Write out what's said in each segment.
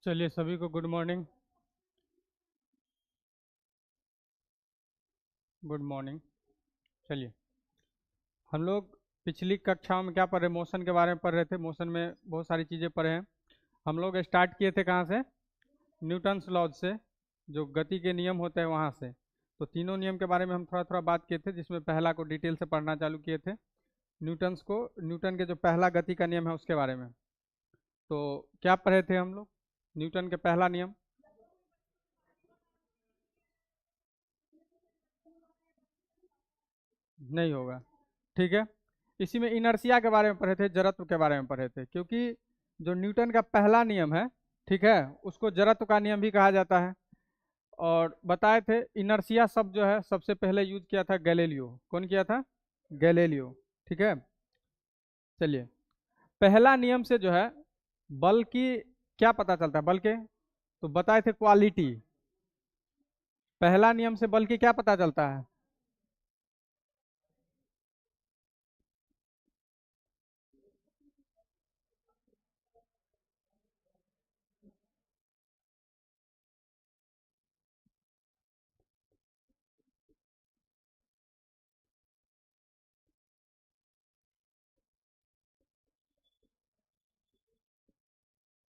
चलिए सभी को गुड मॉर्निंग। Good morning. चलिए हम लोग पिछली कक्षाओं में क्या पढ़ रहे, मोशन के बारे में पढ़ रहे थे। मोशन में बहुत सारी चीज़ें पढ़े हैं। हम लोग स्टार्ट किए थे कहाँ से? न्यूटन्स लॉज से, जो गति के नियम होते हैं वहाँ से। तो तीनों नियम के बारे में हम थोड़ा थोड़ा बात किए थे, जिसमें पहला को डिटेल से पढ़ना चालू किए थे। न्यूटन के जो पहला गति का नियम है उसके बारे में। तो क्या पढ़े थे हम लोग? न्यूटन के पहला नियम नहीं होगा, ठीक है। इसी में इनर्शिया के बारे में पढ़े थे, जड़त्व के बारे में पढ़े थे, क्योंकि जो न्यूटन का पहला नियम है, ठीक है, उसको जड़त्व का नियम भी कहा जाता है। और बताए थे इनर्शिया शब्द जो है सबसे पहले यूज किया था गैलीलियो। कौन किया था? गैलीलियो, ठीक है। चलिए, पहला नियम से जो है बल की क्या पता चलता है? बल के तो बताए थे क्वालिटी। पहला नियम से बल की क्या पता चलता है?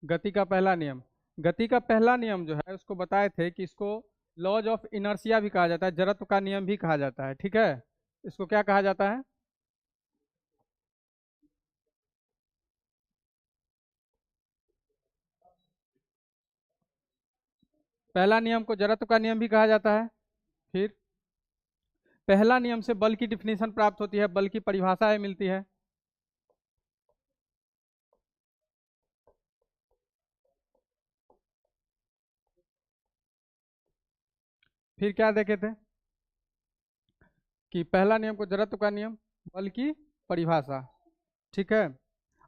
गति का पहला नियम, गति का पहला नियम जो है उसको बताए थे कि इसको लॉज ऑफ इनर्शिया भी कहा जाता है, जड़त्व का नियम भी कहा जाता है, ठीक है। इसको क्या कहा जाता है? पहला नियम को जड़त्व का नियम भी कहा जाता है। फिर पहला नियम से बल की डिफिनीशन प्राप्त होती है, बल की परिभाषा मिलती है। फिर क्या देखे थे कि पहला नियम को जड़त्व का नियम, बल की परिभाषा, ठीक है।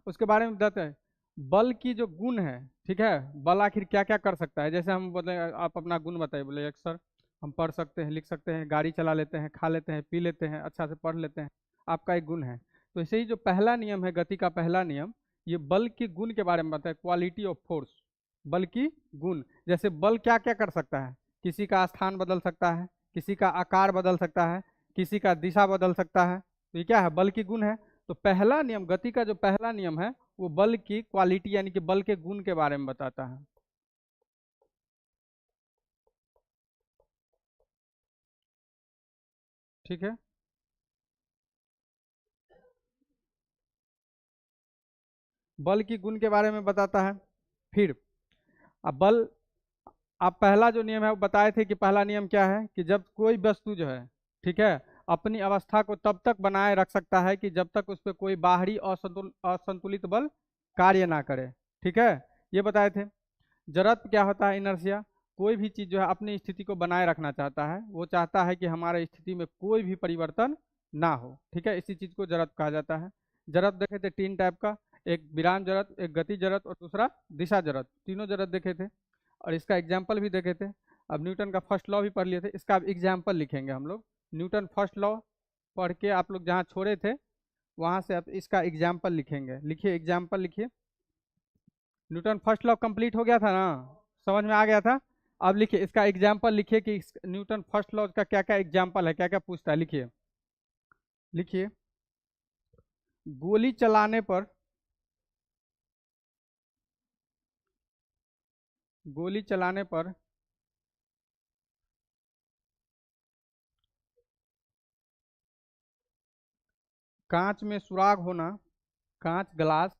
उसके बारे में बताते हैं बल की जो गुण है, ठीक है। बल आखिर क्या क्या कर सकता है? जैसे हम बोले, आप अपना गुण बताइए। बोले एक सर, हम पढ़ सकते हैं, लिख सकते हैं, गाड़ी चला लेते हैं, खा लेते हैं, पी लेते हैं, अच्छा से पढ़ लेते हैं। आपका एक गुण है। तो ऐसे ही जो पहला नियम है, गति का पहला नियम, ये बल के गुण के बारे में बताता है, क्वालिटी ऑफ फोर्स। बल की गुण, जैसे बल क्या क्या कर सकता है? किसी का स्थान बदल सकता है, किसी का आकार बदल सकता है, किसी का दिशा बदल सकता है। तो ये क्या है? बल की गुण है। तो पहला नियम, गति का जो पहला नियम है, वो बल की क्वालिटी यानी कि बल के गुण के बारे में बताता है, ठीक है। बल की गुण के बारे में बताता है। फिर अब बल, आप पहला जो नियम है वो बताए थे कि पहला नियम क्या है कि जब कोई वस्तु जो है, ठीक है, अपनी अवस्था को तब तक बनाए रख सकता है कि जब तक उस पर कोई बाहरी असंतुलित बल कार्य ना करे, ठीक है। ये बताए थे। जड़त्व क्या होता है? इनर्शिया। कोई भी चीज़ जो है अपनी स्थिति को बनाए रखना चाहता है, वो चाहता है कि हमारे स्थिति में कोई भी परिवर्तन ना हो, ठीक है। इसी चीज़ को जड़त्व कहा जाता है। जड़त्व देखे थे तीन टाइप का, एक विराम जड़त्व, एक गति जड़त्व और दूसरा दिशा जड़त्व। तीनों जड़त्व देखे थे और इसका एग्जाम्पल भी देखे थे। अब न्यूटन का फर्स्ट लॉ भी पढ़ लिए थे, इसका अब एग्जाम्पल लिखेंगे हम लोग। न्यूटन फर्स्ट लॉ पढ़ के आप लोग जहाँ छोड़े थे वहाँ से अब इसका एग्जाम्पल लिखेंगे। लिखिए, एग्जाम्पल लिखिए। न्यूटन फर्स्ट लॉ कंप्लीट हो गया था ना, समझ में आ गया था। अब लिखिए इसका एग्जाम्पल, लिखिए कि न्यूटन फर्स्ट लॉ का क्या क्या एग्जाम्पल है, क्या क्या पूछता है। लिखिए, लिखिए। गोली चलाने पर, गोली चलाने पर कांच में सुराग होना, कांच ग्लास,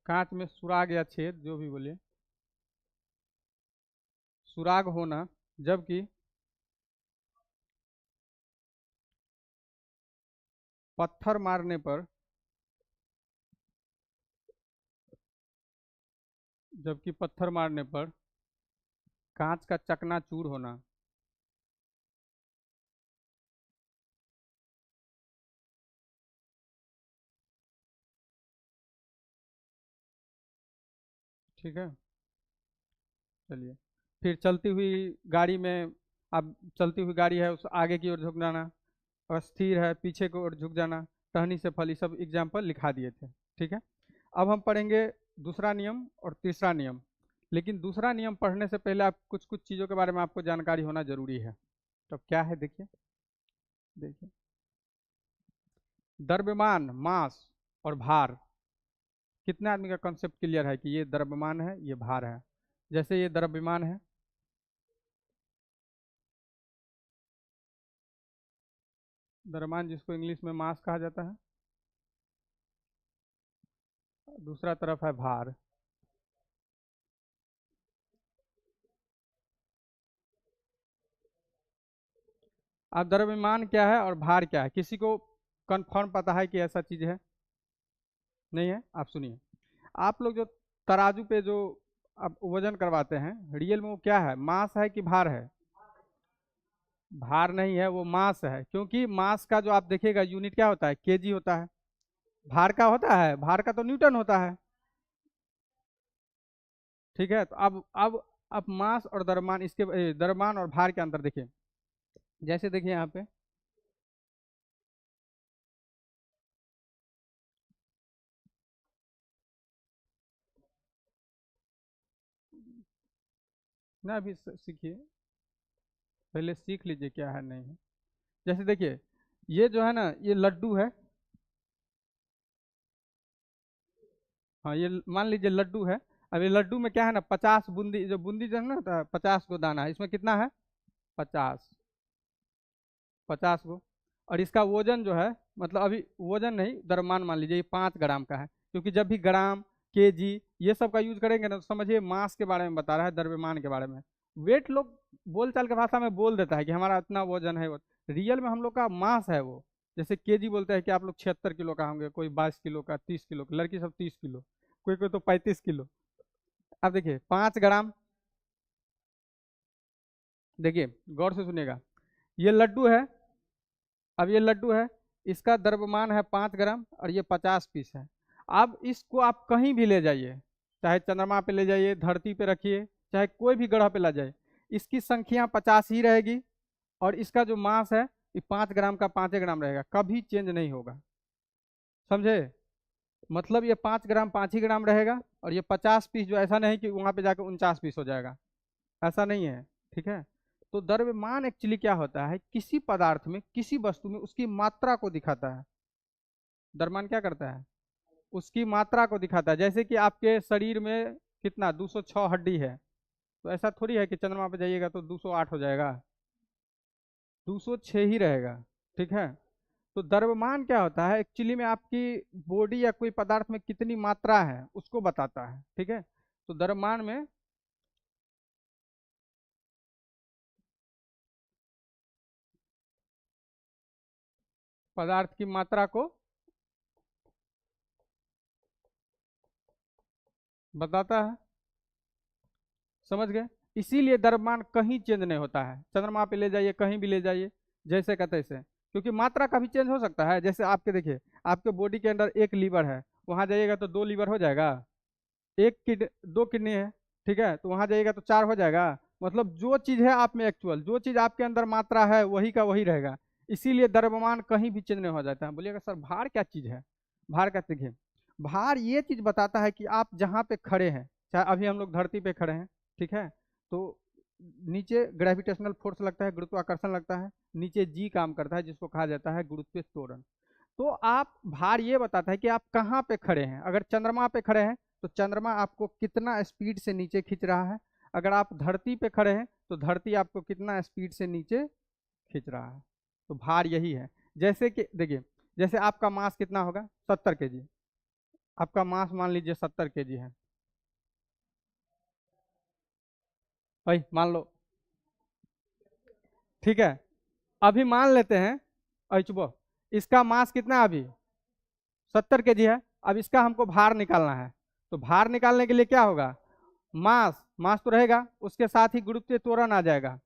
कांच में सुराग या छेद जो भी बोलिए, सुराग होना, जबकि पत्थर मारने पर, जबकि पत्थर मारने पर कांच का चकनाचूर होना, ठीक है। चलिए, फिर चलती हुई गाड़ी में, अब चलती हुई गाड़ी है, उस आगे की ओर झुक जाना, अस्थिर है, पीछे की ओर झुक जाना, टहनी से फल, ये सब एग्जाम्पल लिखा दिए थे, ठीक है। अब हम पढ़ेंगे दूसरा नियम और तीसरा नियम। लेकिन दूसरा नियम पढ़ने से पहले आप कुछ कुछ चीज़ों के बारे में आपको जानकारी होना जरूरी है। तो क्या है देखिए, देखिए द्रव्यमान, मास और भार। कितने आदमी का कंसेप्ट क्लियर है कि ये द्रव्यमान है, ये भार है? जैसे ये द्रव्यमान है, द्रव्यमान जिसको इंग्लिश में मास कहा जाता है, दूसरा तरफ है भार। अब द्रव्यमान क्या है और भार क्या है, किसी को कंफर्म पता है कि ऐसा चीज है? नहीं है? आप सुनिए, आप लोग जो तराजू पे जो आप वजन करवाते हैं, रियल में वो क्या है, मास है कि भार है? भार नहीं है, वो मास है। क्योंकि मास का जो आप देखिएगा यूनिट क्या होता है, केजी होता है। भार का होता है, भार का तो न्यूटन होता है। ठीक है, तो अब मास और द्रव्यमान, इसके द्रव्यमान और भार के अंतर देखिए। जैसे देखिए यहाँ पे, ना अभी सीखिए, पहले सीख लीजिए क्या है नहीं है। जैसे देखिए, ये जो है ना, ये लड्डू है। हाँ, ये मान लीजिए लड्डू है। अब ये लड्डू में क्या है ना, 50 बूंदी, जो बूंदी जो है ना होता है, 50 गो दाना है, इसमें कितना है, 50, 50 गो। और इसका वजन जो है, मतलब अभी वजन नहीं, द्रव्यमान मान लीजिए ये 5 ग्राम का है। क्योंकि जब भी ग्राम, केजी ये सब का यूज करेंगे ना, तो समझिए मास के बारे में बता रहा है, द्रव्यमान के बारे में। वेट लोग बोलचाल के भाषा में बोल देता है कि हमारा इतना वजन है, वो रियल में हम लोग का मास है वो। जैसे केजी बोलते हैं कि आप लोग 76 किलो का होंगे, कोई 22 किलो का, 30 किलो का, लड़की सब 30 किलो, कोई कोई तो 35 किलो। अब देखिए 5 ग्राम, देखिए गौर से सुनिएगा, ये लड्डू है। अब ये लड्डू है, इसका द्रव्यमान है 5 ग्राम और ये 50 पीस है। अब इसको आप कहीं भी ले जाइए, चाहे चंद्रमा पे ले जाइए, धरती पे रखिए, चाहे कोई भी ग्रह पे ले जाइए, इसकी संख्या 50 ही रहेगी। और इसका जो मास है, ये 5 ग्राम का 5 ग्राम रहेगा, कभी चेंज नहीं होगा। समझे? मतलब ये 5 ग्राम 5 ही ग्राम रहेगा। और ये 50 पीस, जो ऐसा नहीं कि वहां पे जाकर 49 पीस हो जाएगा, ऐसा नहीं है। ठीक है, तो द्रव्यमान एक्चुअली क्या होता है, किसी पदार्थ में, किसी वस्तु में उसकी मात्रा को दिखाता है। द्रव्यमान क्या करता है, उसकी मात्रा को दिखाता है। जैसे कि आपके शरीर में कितना 206 हड्डी है, तो ऐसा थोड़ी है कि चंद्रमा पे जाइएगा तो 208 हो जाएगा, 206 ही रहेगा। ठीक है, तो द्रव्यमान क्या होता है एक्चुअली में, आपकी बॉडी या कोई पदार्थ में कितनी मात्रा है उसको बताता है। ठीक है, तो द्रव्यमान में पदार्थ की मात्रा को बताता है। समझ गए? इसीलिए द्रव्यमान कहीं चेंज नहीं होता है, चंद्रमा पे ले जाइए, कहीं भी ले जाइए, जैसे का तैसे। क्योंकि मात्रा का भी चेंज हो सकता है। जैसे आपके देखिए, आपके बॉडी के अंदर एक लीवर है, वहां जाइएगा तो 2 लीवर हो जाएगा। एक किड 2 किडनी है, ठीक है, तो वहां जाइएगा तो 4 हो जाएगा। मतलब जो चीज है आप में एक्चुअल, जो चीज आपके अंदर मात्रा है, वही का वही रहेगा। इसीलिए द्रव्यमान कहीं भी चेंज नहीं हो जाता है। बोलिएगा सर भार क्या चीज है? भार का देखिए, भार ये चीज बताता है कि आप जहाँ पे खड़े हैं, चाहे अभी हम लोग धरती पे खड़े हैं, ठीक है, तो नीचे ग्रेविटेशनल फोर्स लगता है, गुरुत्वाकर्षण लगता है, नीचे जी काम करता है जिसको कहा जाता है गुरुत्वीय त्वरण। तो आप भार ये बताता है कि आप कहाँ पे खड़े हैं। अगर चंद्रमा पे खड़े हैं तो चंद्रमा आपको कितना स्पीड से नीचे खींच रहा है। अगर आप धरती पे खड़े हैं तो धरती आपको कितना स्पीड से नीचे खींच रहा है। तो भार यही है। जैसे कि देखिए, जैसे आपका मास कितना होगा, 70 केजी। आपका मास मान लीजिए 70 केजी है, भाई मान लो। ठीक है, अभी मान लेते हैं, चुपो, इसका मास कितना है अभी, 70 केजी है। अब इसका हमको भार निकालना है। तो भार निकालने के लिए क्या होगा, मास, मास तो रहेगा, उसके साथ ही गुरुत्वीय त्वरण आ जाएगा।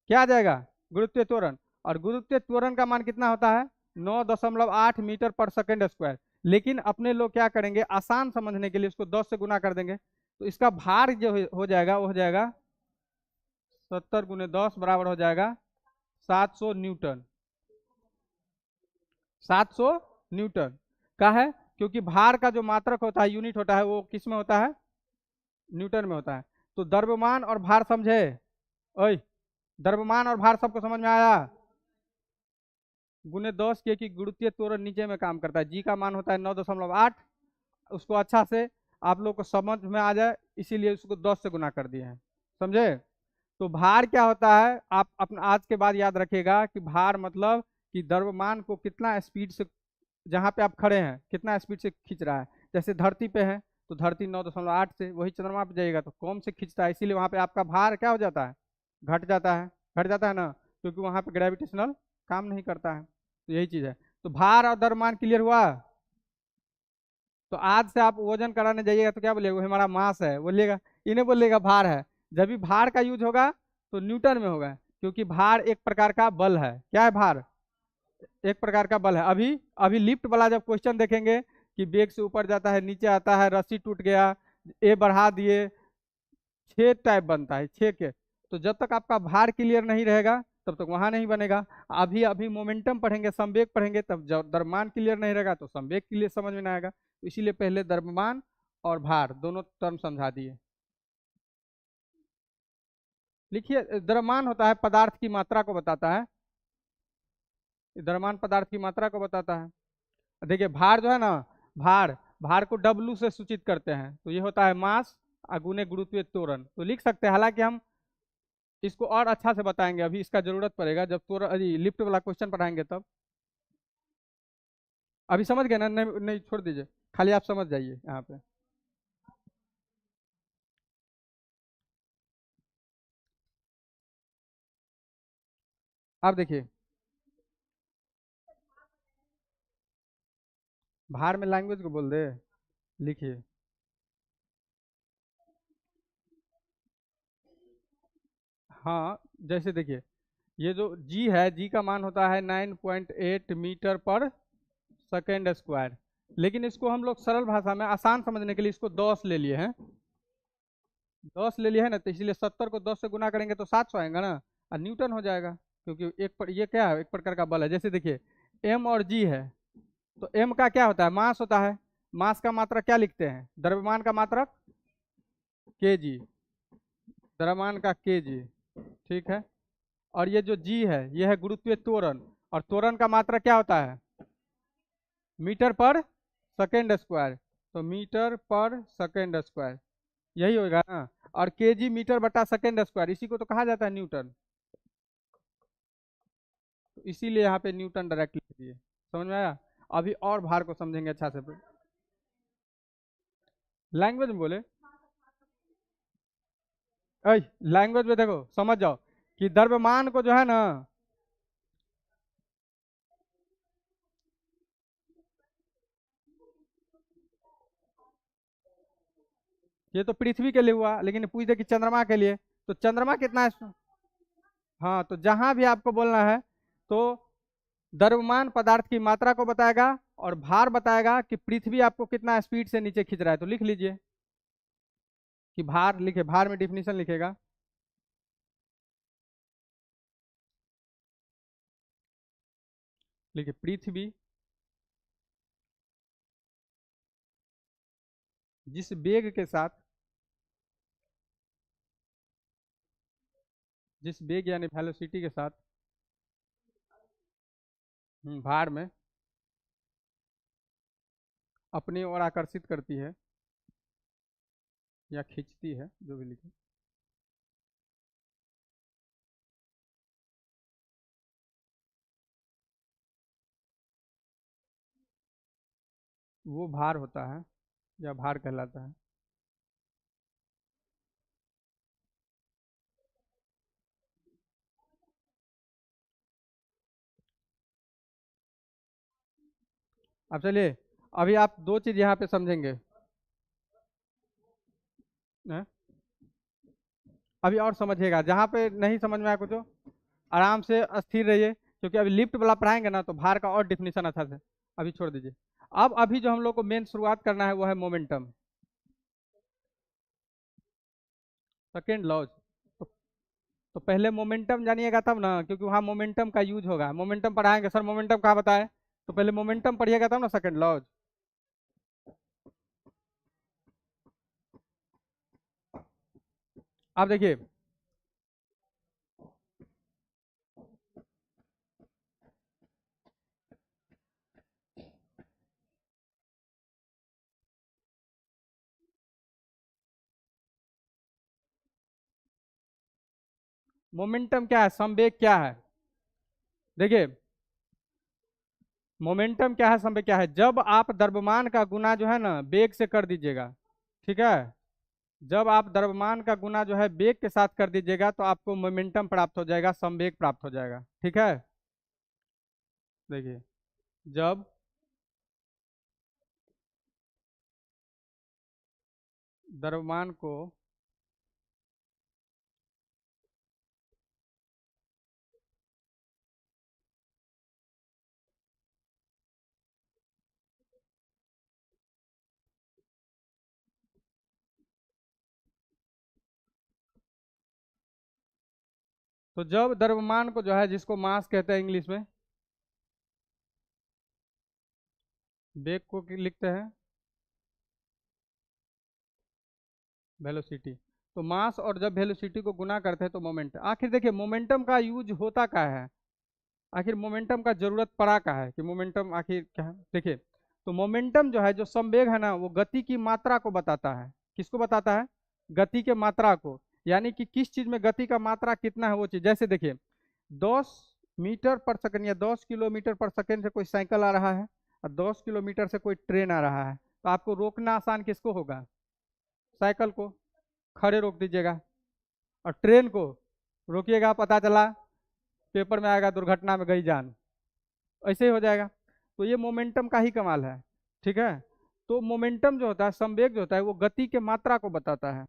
क्या आ जाएगा, गुरुत्वीय त्वरण। और गुरुत्वीय त्वरण का मान कितना होता है, 9.8 मीटर पर सेकेंड स्क्वायर। लेकिन अपने लोग क्या करेंगे, आसान समझने के लिए उसको 10 से गुना कर देंगे। तो इसका भार जो हो जाएगा, वो हो जाएगा 70 × 10 बराबर हो जाएगा 700 न्यूटन। 700 न्यूटन का है। क्योंकि भार का जो मात्रक होता है, यूनिट होता है, वो किस में होता है? न्यूटन में होता है। तो द्रव्यमान और भार समझे? ओए, द्रव्यमान और भार सबको समझ में आया? गुने 10 के की गुरुत्वीय त्वरण नीचे में काम करता है। जी का मान होता है 9.8। उसको अच्छा से आप लोग को समझ में आ जाए, इसीलिए उसको 10 से गुना कर दिए हैं। समझे? तो भार क्या होता है, आप अपना आज के बाद याद रखिएगा कि भार मतलब कि द्रव्यमान को कितना स्पीड से, जहाँ पे आप खड़े हैं कितना स्पीड से खींच रहा है। जैसे धरती पे है तो धरती 9.8 से, वही चंद्रमा पे जाइएगा तो कम से खींचता है, इसीलिए वहाँ पे आपका भार क्या हो जाता है? घट जाता है। घट जाता है ना, क्योंकि वहाँ पे ग्रेविटेशनल काम नहीं करता है। तो यही चीज़ है। तो भार और द्रव्यमान क्लियर हुआ? तो आज से आप वजन कराने जाइएगा तो क्या बोलिएगा? वो हमारा मास है बोलिएगा, इन्हें बोलिएगा भार है। जब भी भार का यूज होगा तो न्यूटन में होगा, क्योंकि भार एक प्रकार का बल है। क्या है भार? एक प्रकार का बल है। अभी अभी लिफ्ट वाला जब क्वेश्चन देखेंगे कि बेग से ऊपर जाता है, नीचे आता है, रस्सी टूट गया, ए बढ़ा दिए, 6 टाइप बनता है, 6 के। तो जब तक आपका भार क्लियर नहीं रहेगा तब तक वहां नहीं बनेगा। अभी अभी मोमेंटम पढ़ेंगे, संवेग पढ़ेंगे, तब जब द्रव्यमान क्लियर नहीं रहेगा तो संवेग क्लियर समझ में नहीं आएगा। तो इसीलिए पहले द्रव्यमान और भार दोनों टर्म समझा दिए। लिखिए, द्रव्यमान होता है पदार्थ की मात्रा को बताता है। द्रव्यमान पदार्थ की मात्रा को बताता है। देखिए भार जो है ना, भार भार को डब्लू से सूचित करते हैं, तो ये होता है मास गुने गुरुत्वीय त्वरण। तो लिख सकते हैं, हालांकि हम इसको और अच्छा से बताएंगे, अभी इसका जरूरत पड़ेगा जब त्वरण लिफ्ट वाला क्वेश्चन पढ़ाएंगे तब। अभी समझ गए ना? नहीं, नहीं छोड़ दीजिए, खाली आप समझ जाइए यहाँ पे। आप देखिए, भार में लैंग्वेज को बोल दे। लिखिए, हाँ जैसे देखिए, ये जो जी है, जी का मान होता है 9.8 मीटर पर सेकेंड स्क्वायर। लेकिन इसको हम लोग सरल भाषा में आसान समझने के लिए इसको 10 ले लिए हैं। 10 ले लिया है ना, तो इसलिए 70 को 10 से गुना करेंगे तो 700 आएगा ना, और न्यूटन हो जाएगा। क्योंकि ये क्या है? एक प्रकार का बल है। जैसे देखिए, एम और जी है, तो एम का क्या होता है? मास होता है। मास का मात्रक क्या लिखते हैं? द्रव्यमान का मात्रक के जी, द्रव्यमान का के जी। ठीक है। और ये जो जी है, ये है गुरुत्वीय त्वरण, और त्वरण का मात्रक क्या होता है? मीटर पर सेकेंड स्क्वायर। तो मीटर पर सेकेंड स्क्वायर, यही होगा ना। और केजी मीटर बटा सेकेंड स्क्वायर, इसी को तो कहा जाता है न्यूटन। तो इसीलिए यहाँ पे न्यूटन डायरेक्ट लिख दिए। समझ में आया? अभी और भार को समझेंगे अच्छा से। लैंग्वेज में बोले, लैंग्वेज में देखो, समझ जाओ कि द्रव्यमान को जो है ना, ये तो पृथ्वी के लिए हुआ, लेकिन पूछ दे कि चंद्रमा के लिए, तो चंद्रमा कितना है? हाँ, तो जहां भी आपको बोलना है तो द्रव्यमान पदार्थ की मात्रा को बताएगा और भार बताएगा कि पृथ्वी आपको कितना स्पीड से नीचे खींच रहा है। तो लिख लीजिए कि भार, लिखे भार में डिफिनीशन लिखेगा। लिखिए, पृथ्वी जिस वेग के साथ, जिस वेग यानी वेलोसिटी के साथ भार में अपनी ओर आकर्षित करती है या खींचती है, जो भी लिखे, वो भार होता है या भार कहलाता है। अब चलिए, अभी आप दो चीज यहाँ पे समझेंगे। हैं? अभी और समझिएगा, जहाँ पे नहीं समझ में आया कुछ आराम से स्थिर रहिए, क्योंकि अभी लिफ्ट वाला पढ़ाएंगे ना तो भार का और डिफिनीशन अच्छा से। अभी छोड़ दीजिए। अब अभी जो हम लोग को मेन शुरुआत करना है वो है मोमेंटम, सेकेंड लॉज। तो, तो पहले मोमेंटम जानिएगा तब ना, क्योंकि वहाँ मोमेंटम का यूज होगा। मोमेंटम पढ़ाएंगे, सर मोमेंटम कहाँ बताए, तो पहले मोमेंटम पढ़िएगा तब ना सेकेंड लॉज। आप देखिए, मोमेंटम क्या है, संवेग क्या है? देखिए, मोमेंटम क्या है, संवेग क्या है? जब आप द्रव्यमान का गुना जो है ना वेग से कर दीजिएगा, ठीक है, जब आप द्रव्यमान का गुना जो है वेग के साथ कर दीजिएगा तो आपको मोमेंटम प्राप्त हो जाएगा, संवेग प्राप्त हो जाएगा, ठीक है। देखिए, जब द्रव्यमान को तो जब द्रव्यमान को जो है, जिसको मास कहते हैं इंग्लिश में, वेग को लिखते हैं वेलोसिटी, तो मास और जब वेलोसिटी को गुना करते हैं तो मोमेंट। आखिर देखिए, मोमेंटम का यूज होता क्या है, आखिर मोमेंटम का जरूरत पड़ा क्या है, कि मोमेंटम आखिर क्या है? देखिए, तो मोमेंटम जो है, जो संवेग है ना, वो गति की मात्रा को बताता है। किसको बताता है? गति के मात्रा को, यानी कि किस चीज में गति का मात्रा कितना है वो चीज। जैसे देखिए, 10 मीटर पर सेकंड या 10 किलोमीटर पर सेकंड से कोई साइकिल आ रहा है, और 10 किलोमीटर से कोई ट्रेन आ रहा है, तो आपको रोकना आसान किसको होगा? साइकिल को, खड़े रोक दीजिएगा। और ट्रेन को रोकिएगा, पता चला पेपर में आएगा दुर्घटना में गई जान, ऐसे ही हो जाएगा। तो ये मोमेंटम का ही कमाल है, ठीक है। तो मोमेंटम जो होता है, संवेग जो होता है, वो गति के मात्रा को बताता है।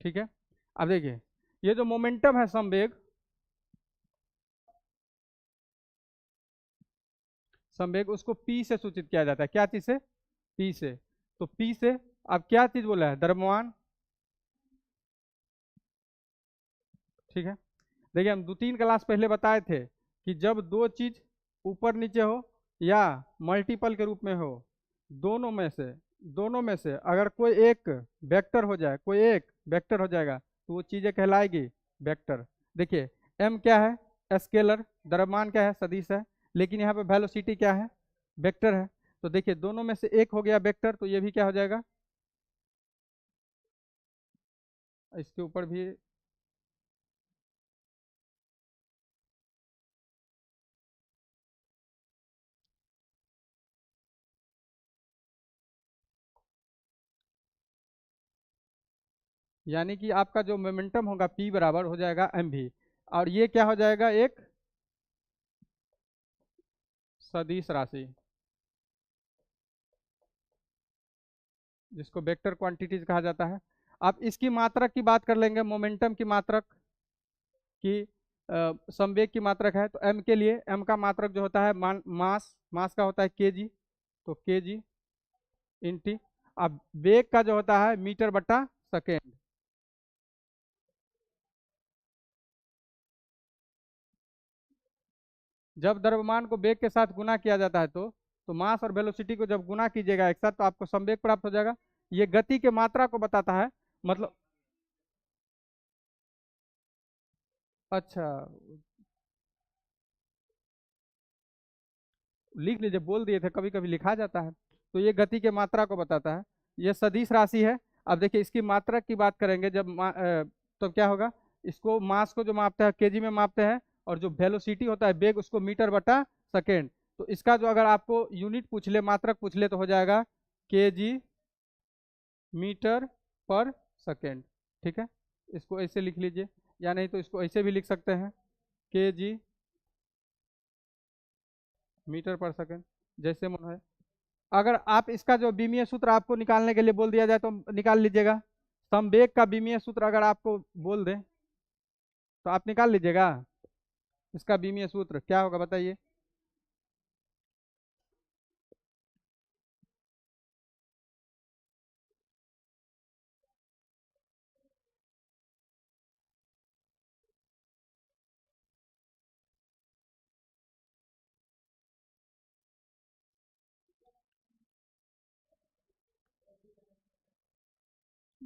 ठीक है, अब देखिए, ये जो मोमेंटम है, संवेग, संवेग उसको पी से सूचित किया जाता है। क्या चीज से? पी से। तो पी से, अब क्या चीज बोला है? द्रव्यमान, ठीक है। देखिए, हम 2-3 क्लास पहले बताए थे कि जब दो चीज ऊपर नीचे हो या मल्टीपल के रूप में हो, दोनों में से दोनों में से अगर कोई एक वेक्टर हो जाए, कोई एक वेक्टर हो जाएगा, तो वो चीजें कहलाएगी वेक्टर। देखिए, एम क्या है? स्केलर। द्रव्यमान क्या है? सदिश है। लेकिन यहाँ पे वेलोसिटी क्या है? वेक्टर है। तो देखिए, दोनों में से एक हो गया वेक्टर, तो ये भी क्या हो जाएगा? इसके ऊपर भी, यानी कि आपका जो मोमेंटम होगा पी बराबर हो जाएगा एम भी, और ये क्या हो जाएगा? एक सदिश राशि, जिसको वेक्टर क्वांटिटीज कहा जाता है। अब इसकी मात्रक की बात कर लेंगे, मोमेंटम की मात्रक की, संवेग की मात्रक है, तो एम के लिए, एम का मात्रक जो होता है मास, मास का होता है केजी, तो केजी इंटी। अब वेग का जो होता है मीटर बटा सेकेंड। जब द्रव्यमान को वेग के साथ गुना किया जाता है तो मास और वेलोसिटी को जब गुना कीजिएगा एक साथ, तो आपको संवेग प्राप्त हो जाएगा। ये गति के मात्रा को बताता है, मतलब। अच्छा, लिख लीजिए, बोल दिए थे, कभी कभी लिखा जाता है। तो ये गति के मात्रा को बताता है, ये सदिश राशि है। अब देखिए, इसकी मात्रक की बात करेंगे जब तो क्या होगा? इसको, मास को जो मापते हैं केजी में मापते हैं, और जो वेलोसिटी होता है वेग, उसको मीटर बटा सेकेंड। तो इसका जो अगर आपको यूनिट पूछ ले, मात्रक पूछ ले, तो हो जाएगा केजी मीटर पर सेकेंड, ठीक है। इसको ऐसे लिख लीजिए, या नहीं तो इसको ऐसे भी लिख सकते हैं, केजी मीटर पर सेकेंड, जैसे मन है। अगर आप इसका जो विमीय सूत्र आपको निकालने के लिए बोल दिया जाए तो निकाल लीजिएगा। संवेग का विमीय सूत्र अगर आपको बोल दें तो आप निकाल लीजिएगा। इसका विमीय सूत्र क्या होगा बताइए?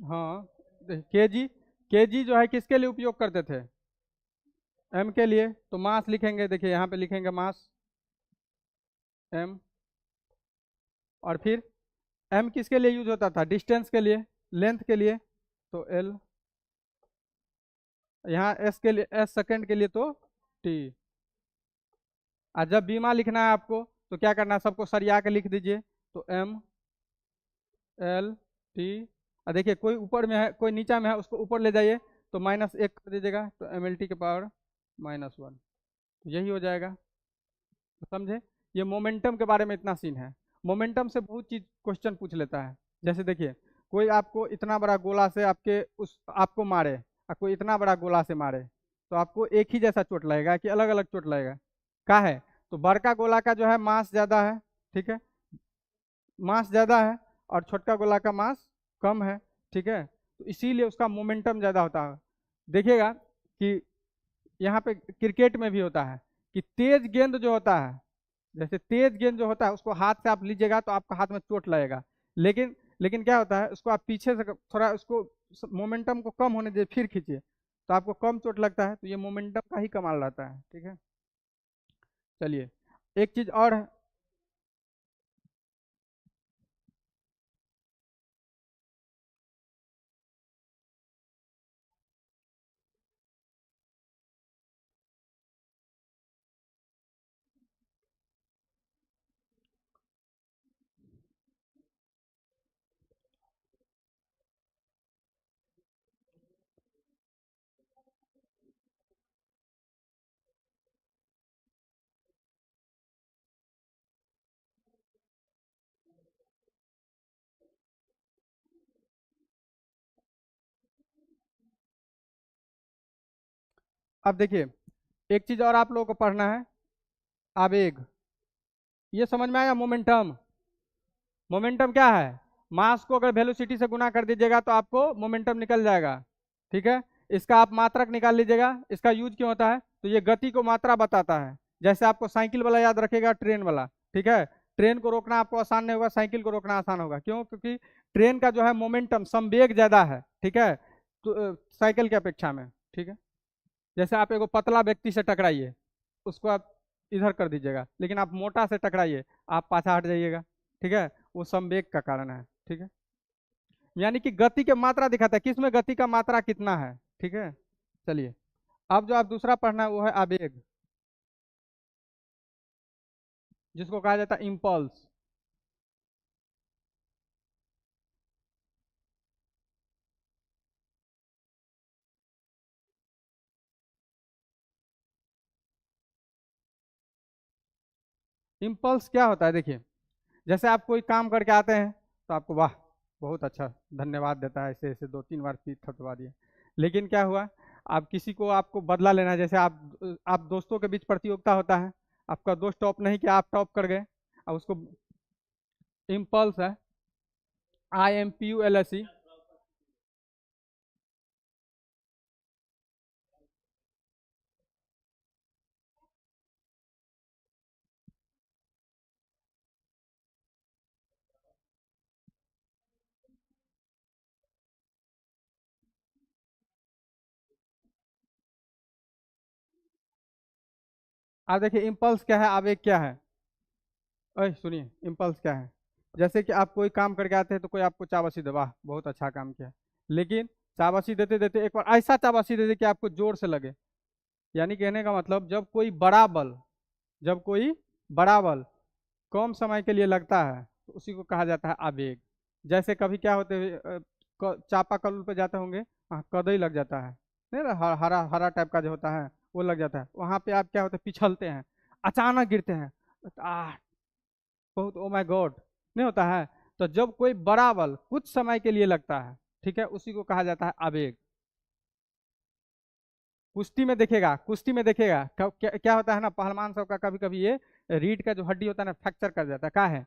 हाँ, केजी, केजी जो है किसके लिए उपयोग करते थे? एम के लिए। तो मास लिखेंगे, देखिए यहाँ पे लिखेंगे मास एम। और फिर एम किसके लिए यूज होता था? डिस्टेंस के लिए, लेंथ के लिए, तो एल। यहाँ एस के लिए, एस सेकेंड के लिए तो टी। और जब बीमा लिखना है आपको तो क्या करना है, सबको सरिया के लिख दीजिए। तो एम एल टी। और देखिए कोई ऊपर में है कोई नीचा में है, उसको ऊपर ले जाइए तो -1 कर दीजिएगा, तो एम एल टी के पावर -1। यही हो जाएगा। तो समझे, ये मोमेंटम के बारे में इतना सीन है। मोमेंटम से बहुत चीज क्वेश्चन पूछ लेता है। जैसे देखिए, कोई आपको इतना बड़ा गोला से आपके उस आपको मारे, और कोई इतना बड़ा गोला से मारे, तो आपको एक ही जैसा चोट लगेगा कि अलग अलग चोट लगेगा? का है, तो बड़का गोला का जो है मास ज्यादा है, ठीक है, मास ज्यादा है, और छोटका गोला का मास कम है, ठीक है, तो इसीलिए उसका मोमेंटम ज्यादा होता है। देखिएगा कि यहाँ पे क्रिकेट में भी होता है कि तेज गेंद जो होता है, जैसे तेज गेंद जो होता है उसको हाथ से आप लीजिएगा तो आपका हाथ में चोट लगेगा। लेकिन लेकिन क्या होता है, उसको आप पीछे से थोड़ा उसको मोमेंटम को कम होने दे फिर खींचिए तो आपको कम चोट लगता है। तो ये मोमेंटम का ही कमाल रहता है, ठीक है। चलिए, एक चीज और है। अब देखिए, एक चीज और आप लोगों को पढ़ना है, आवेग। ये समझ में आया? मोमेंटम, मोमेंटम क्या है? मास को अगर वेलोसिटी से गुना कर दीजिएगा तो आपको मोमेंटम निकल जाएगा, ठीक है। इसका आप मात्रक निकाल लीजिएगा। इसका यूज क्यों होता है, तो ये गति को मात्रा बताता है। जैसे आपको साइकिल वाला याद रखेगा, ट्रेन वाला, ठीक है। ट्रेन को रोकना आपको आसान नहीं होगा, साइकिल को रोकना आसान होगा। क्यों? क्योंकि ट्रेन का जो है मोमेंटम, संवेग ज्यादा है, ठीक है, तो साइकिल की अपेक्षा में, ठीक है। जैसे आप एगो पतला व्यक्ति से टकराइए, उसको आप इधर कर दीजिएगा, लेकिन आप मोटा से टकराइए, आप पाछा हट जाइएगा, ठीक है। वो संवेग का कारण है, ठीक है। यानी कि गति की मात्रा दिखाता है, किसमें गति का मात्रा कितना है, ठीक है। चलिए, अब जो आप दूसरा पढ़ना है वो है आवेग, जिसको कहा जाता है इम्पल्स। इम्पल्स क्या होता है, देखिए, जैसे आप कोई काम करके आते हैं तो आपको वाह बहुत अच्छा धन्यवाद देता है, ऐसे ऐसे 2-3 बार पीठ थपथपा दिए। लेकिन क्या हुआ, आप किसी को, आपको बदला लेना है, जैसे आप दोस्तों के बीच प्रतियोगिता होता है, आपका दोस्त टॉप नहीं किया, आप टॉप कर गए, अब उसको इम्पल्स है, IMPULSE। आप देखिए इम्पल्स क्या है, आवेग क्या है। अरे सुनिए, इम्पल्स क्या है, जैसे कि आप कोई काम करके आते हैं तो कोई आपको चाबासी दे, वाह बहुत अच्छा काम किया, लेकिन चाबासी देते देते एक बार ऐसा चाबासी दे दे कि आपको जोर से लगे। यानी कहने का मतलब, जब कोई बड़ा बल कम समय के लिए लगता है तो उसी को कहा जाता है आवेग। जैसे कभी क्या होते हैं, चापा कल पे जाते होंगे, वहाँ कदई लग जाता है, नहीं ना, हरा हरा टाइप का जो होता है वो लग जाता है, वहाँ पे आप क्या होता है, पिछलते हैं, अचानक गिरते हैं, आ बहुत, ओ माय गॉड, नहीं होता है। तो जब कोई बड़ा बल कुछ समय के लिए लगता है, ठीक है, उसी को कहा जाता है आवेग। कुश्ती में देखेगा क्या होता है ना, पहलवान सबका कभी कभी ये रीढ़ का जो हड्डी होता है ना, फ्रैक्चर कर जाता है, क्या है,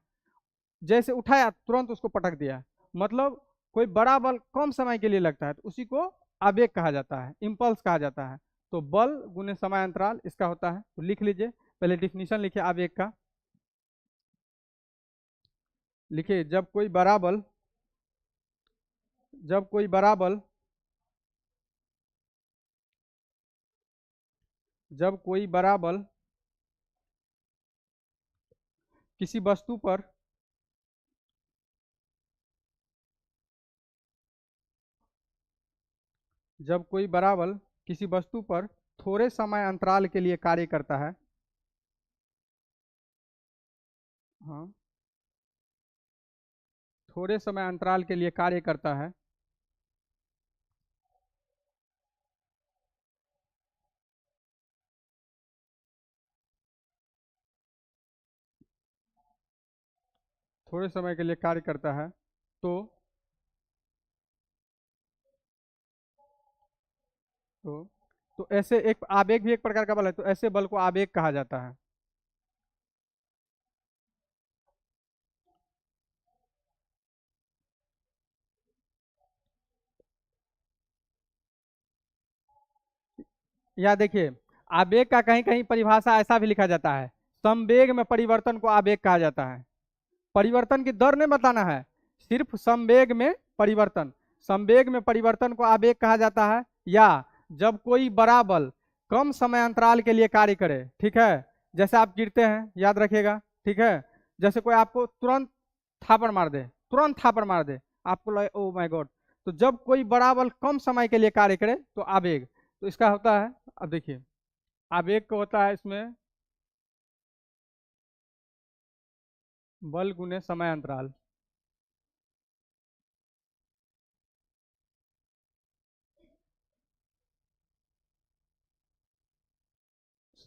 जैसे उठाया तुरंत उसको पटक दिया। मतलब कोई बड़ा बल कम समय के लिए लगता है तो उसी को आवेग कहा जाता है, इम्पल्स कहा जाता है। तो बल गुने समय अंतराल इसका होता है, तो लिख लीजिए, पहले डिफिनीशन लिखिए आवेग का। लिखिए, जब कोई बड़ा बल जब कोई बड़ा बल जब कोई बड़ा बल किसी वस्तु पर जब कोई बड़ा बल किसी वस्तु पर थोड़े समय अंतराल के लिए कार्य करता है। हाँ, थोड़े समय अंतराल के लिए कार्य करता है। थोड़े समय के लिए कार्य करता है तो तो तो ऐसे एक आवेग भी एक प्रकार का बल है, तो ऐसे बल को आवेग कहा जाता है। या देखिए, आवेग का कहीं कहीं परिभाषा ऐसा भी लिखा जाता है, संवेग में परिवर्तन को आवेग कहा जाता है। परिवर्तन की दर नहीं बताना है, सिर्फ संवेग में परिवर्तन। संवेग में परिवर्तन को आवेग कहा जाता है। या जब कोई बड़ा बल कम समय अंतराल के लिए कार्य करे, ठीक है, जैसे आप गिरते हैं, याद रखिएगा, ठीक है, जैसे कोई आपको तुरंत थापड़ मार दे, तुरंत थापड़ मार दे, आपको लगे ओ माय गॉड, तो जब कोई बड़ा बल कम समय के लिए कार्य करे तो आवेग। तो इसका होता है, अब देखिए, आवेग को होता है इसमें बल गुने समय अंतराल।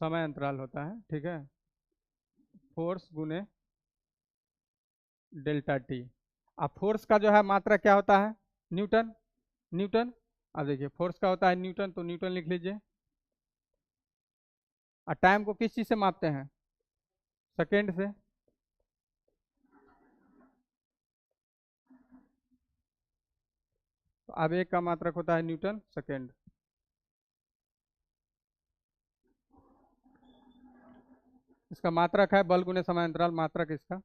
समय अंतराल होता है, ठीक है, फोर्स गुने डेल्टा टी। अब फोर्स का जो है मात्रा क्या होता है, न्यूटन। न्यूटन, अब देखिए फोर्स का होता है न्यूटन, तो न्यूटन लिख लीजिए। और टाइम को किस चीज से मापते हैं, सेकेंड से। तो आवेग का मात्रक होता है न्यूटन सेकेंड। इसका मात्रक है बल गुने समय अंतराल, मात्रक इसका।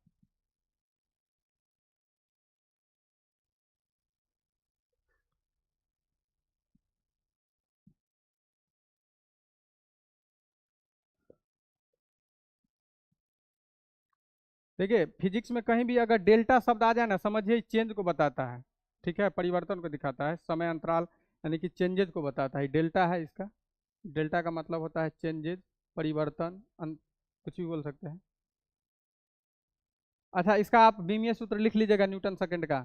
देखिए फिजिक्स में कहीं भी अगर डेल्टा शब्द आ जाए ना, समझिए चेंज को बताता है, ठीक है, परिवर्तन को दिखाता है। समय अंतराल यानी कि चेंजेज को बताता है, डेल्टा है इसका। डेल्टा का मतलब होता है चेंजेज, परिवर्तन, कुछ भी बोल सकते हैं। अच्छा, इसका आप बीमीय सूत्र लिख लीजिएगा न्यूटन सेकंड का।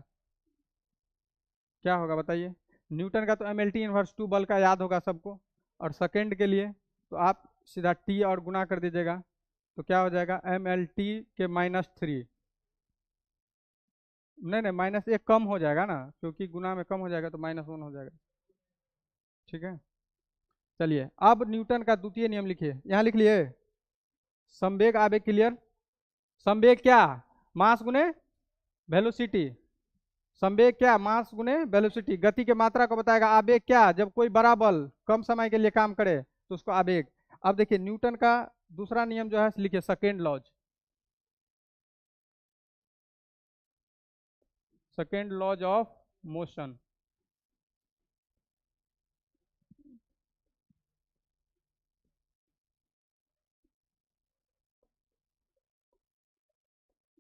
क्या होगा बताइए। न्यूटन का तो M L T inverse two बल का याद होगा सबको। और सेकंड के लिए तो आप सीधा टी और गुना कर दीजिएगा, तो क्या हो जाएगा, एम एल टी के -3। नहीं नहीं, माइनस एक कम हो जाएगा ना, क्योंकि गुना में कम हो जाएगा तो -1 हो जाएगा, ठीक है। चलिए, अब न्यूटन का द्वितीय नियम लिखिए, यहाँ लिख लिए, संवेग आवेग क्लियर। संवेग क्या, मास गुने वेलोसिटी। संवेग क्या, मास गुने वेलोसिटी, गति के मात्रा को बताएगा। आवेग क्या, जब कोई बड़ा बल कम समय के लिए काम करे तो उसको आवेग। अब देखिए न्यूटन का दूसरा नियम जो है लिखिए, second laws. Second laws of motion.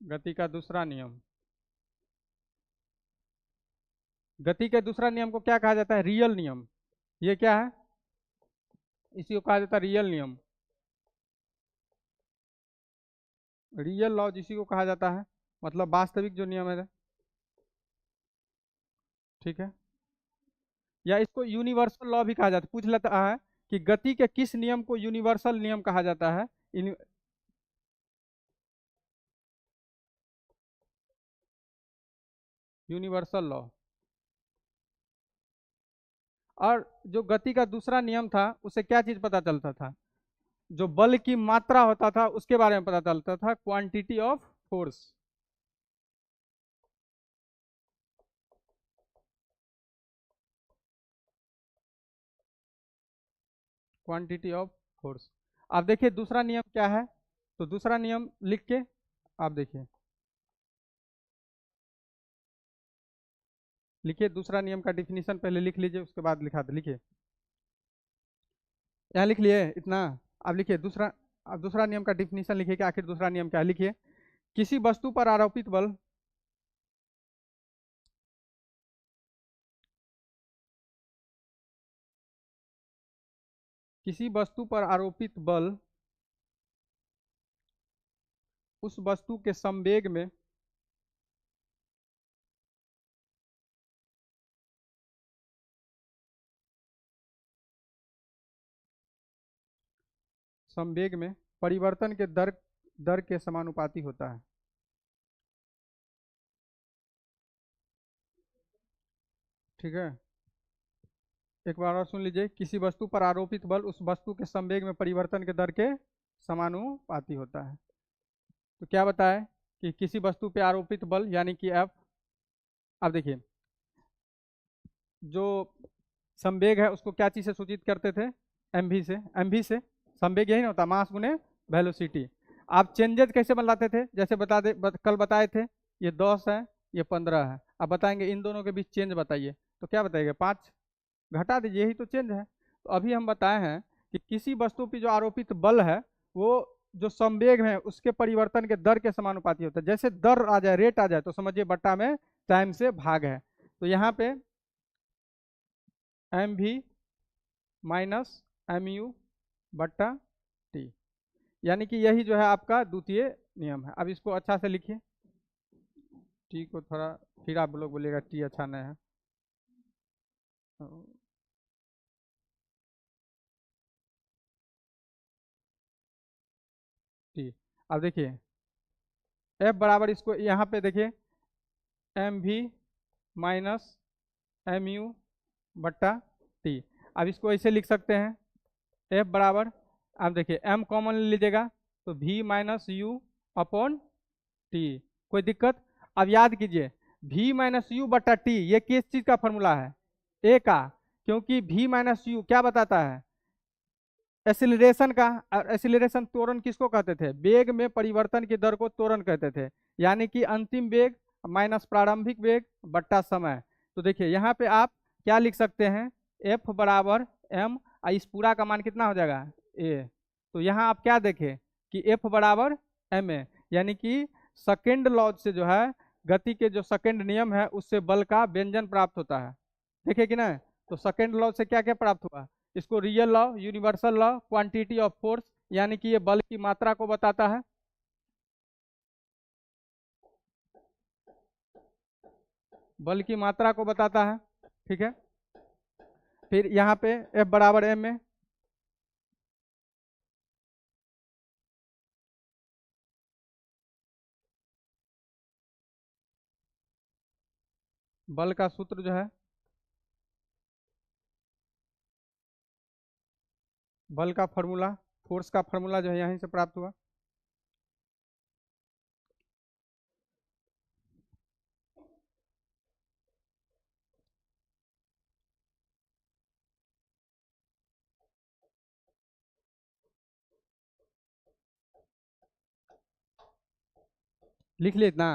गति का दूसरा नियम। गति के दूसरा नियम को क्या कहा जाता है, रियल नियम। ये क्या है, इसी को कहा जाता है रियल नियम। रियल लॉज इसी को कहा जाता है, मतलब वास्तविक जो नियम है, ठीक है। या इसको यूनिवर्सल लॉ भी कहा जाता है। पूछ लेता है कि गति के किस नियम को यूनिवर्सल नियम कहा जाता है। Universal law. और जो गति का दूसरा नियम था उससे क्या चीज पता चलता था, जो बल की मात्रा होता था उसके बारे में पता चलता था, quantity of force. Quantity of force. आप देखिए दूसरा नियम क्या है, तो दूसरा नियम लिख के आप देखिए, लिखिए दूसरा नियम का डिफिनीशन पहले लिख लीजिए, उसके बाद लिखा दे। लिखिए, यहाँ लिख लिए इतना। अब लिखिए दूसरा, अब दूसरा नियम का डिफिनीशन लिखिए कि आखिर दूसरा नियम क्या है। लिखिए, किसी वस्तु पर आरोपित बल किसी वस्तु पर आरोपित बल उस वस्तु के संवेग में परिवर्तन के दर दर के समानुपाती होता है। ठीक है, एक बार और सुन लीजिए, किसी वस्तु पर आरोपित बल उस वस्तु के संवेग में परिवर्तन के दर के समानुपाती होता है। तो क्या बताए कि किसी वस्तु पे आरोपित बल यानी कि एफ। अब देखिए, जो संवेग है उसको क्या चीज से सूचित करते थे? एमवी से। एमवी से संवेग यही ना होता, मास गुने वेलोसिटी। आप चेंजेस कैसे बनाते थे? जैसे कल बताए थे, ये 10 है, ये 15 है। अब बताएंगे इन दोनों के बीच चेंज बताइए, तो क्या बताइएगा? 5 घटा दीजिए, यही तो चेंज है। तो अभी हम बताए हैं कि किसी वस्तु पर जो आरोपित बल है वो जो संवेग है उसके परिवर्तन के दर के समानुपाती होता है। जैसे दर आ जाए, रेट आ जाए, तो समझिए बट्टा में टाइम से भाग है। तो यहाँ पे एम भी माइनस एम यू बट्टा टी, यानी कि यही जो है आपका द्वितीय नियम है। अब इसको अच्छा से लिखिए, टी को थोड़ा, फिर आप लोग बोलिएगा टी अच्छा नहीं है। टी, अब देखिए एफ बराबर, इसको यहाँ पे देखिए, एम भी माइनस एम यू बट्टा टी। अब इसको ऐसे लिख सकते हैं, एफ बराबर, आप देखिए एम कॉमन ले लीजिएगा तो भी माइनस यू अपॉन टी। कोई दिक्कत? अब याद कीजिए, भी माइनस यू बट्टा टी ये किस चीज का फॉर्मूला है? ए का। क्योंकि भी माइनस यू क्या बताता है? एसिलरेशन का। और एसिलरेशन त्वरण किसको कहते थे? वेग में परिवर्तन की दर को त्वरण कहते थे। यानी कि अंतिम वेग माइनस प्रारंभिक वेग बट्टा समय। तो देखिए यहाँ पे आप क्या लिख सकते हैं? एफ बराबर एम, इस पूरा का मान कितना हो जाएगा? ए। तो यहाँ आप क्या देखें कि एफ बराबर एम ए, यानी कि सेकेंड लॉ से जो है, गति के जो सेकेंड नियम है उससे बल का व्यंजन प्राप्त होता है। देखिए कि ना, तो सेकेंड लॉ से क्या क्या प्राप्त हुआ? इसको real law, universal law, quantity of force, यानी कि ये बल की मात्रा को बताता है। बल की मात्रा को बताता है। ठीक है, फिर यहाँ पे एफ बराबर एम में, बल का सूत्र जो है, बल का फॉर्मूला, फोर्स का फॉर्मूला जो है यहीं से प्राप्त हुआ। लिख लिए इतना।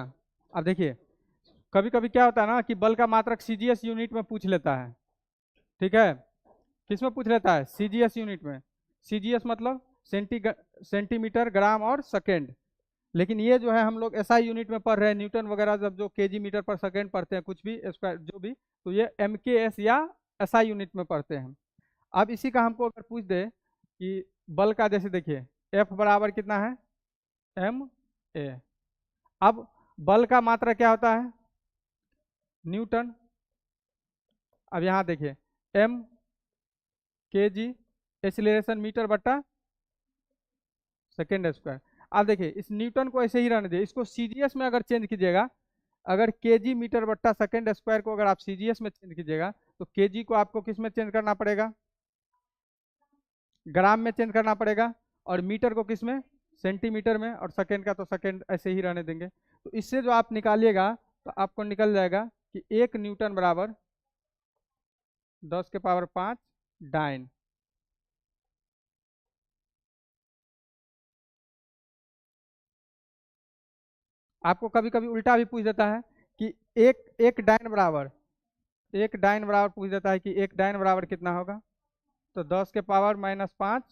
अब देखिए, कभी कभी क्या होता है ना कि बल का मात्रक सीजीएस यूनिट में पूछ लेता है। ठीक है, किस में पूछ लेता है? सीजीएस यूनिट में। सीजीएस मतलब सेंटीमीटर, ग्राम और सेकेंड। लेकिन ये जो है हम लोग एसआई यूनिट में पढ़ रहे हैं, न्यूटन वगैरह, जब जो केजी मीटर पर सेकेंड पढ़ते हैं, कुछ भी स्क्वायर जो भी, तो ये एमकेएस या एसआई यूनिट में पढ़ते हैं। अब इसी का हमको अगर पूछ दे कि बल का, जैसे देखिए एफ बराबर कितना है? M a. अब बल का मात्रा क्या होता है? न्यूटन। अब यहाँ देखिए, एम के जी, एक्सीलरेशन मीटर बट्टा सेकेंड स्क्वायर। अब देखिए इस न्यूटन को ऐसे ही रहने दे, इसको सीजीएस में अगर चेंज कीजिएगा, अगर केजी मीटर बट्टा सेकेंड स्क्वायर को अगर आप सीजीएस में चेंज कीजिएगा, तो केजी को आपको किस में चेंज करना पड़ेगा? ग्राम में चेंज करना पड़ेगा। और मीटर को किस में? सेंटीमीटर में। और सेकेंड का तो सेकेंड ऐसे ही रहने देंगे। तो इससे जो आप निकालिएगा तो आपको निकल जाएगा कि 1 न्यूटन बराबर 10 के पावर 5 डाइन। आपको कभी कभी उल्टा भी पूछ देता है कि एक एक डाइन बराबर एक डाइन बराबर पूछ देता है कि एक डाइन बराबर कितना होगा, तो 10⁻⁵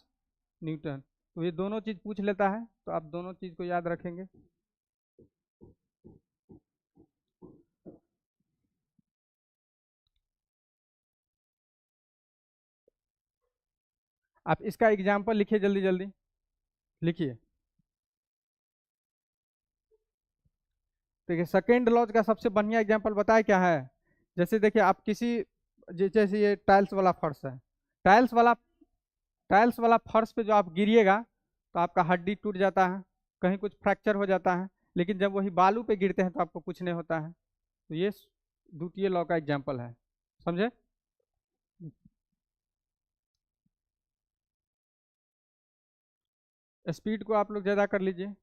न्यूटन। तो ये दोनों चीज पूछ लेता है, तो आप दोनों चीज को याद रखेंगे। आप इसका एग्जाम्पल लिखिए, जल्दी जल्दी लिखिए। देखिए सेकेंड लॉज का सबसे बढ़िया एग्जाम्पल बताए क्या है। जैसे देखिए आप किसी, जैसे ये टाइल्स वाला फर्श है, टाइल्स वाला टाइल्स वाला फर्श पे जो आप गिरिएगा तो आपका हड्डी टूट जाता है, कहीं कुछ फ्रैक्चर हो जाता है। लेकिन जब वही बालू पे गिरते हैं तो आपको कुछ नहीं होता है। तो ये द्वितीय लॉ का एग्जाम्पल है, समझे। स्पीड को आप लोग ज़्यादा कर लीजिए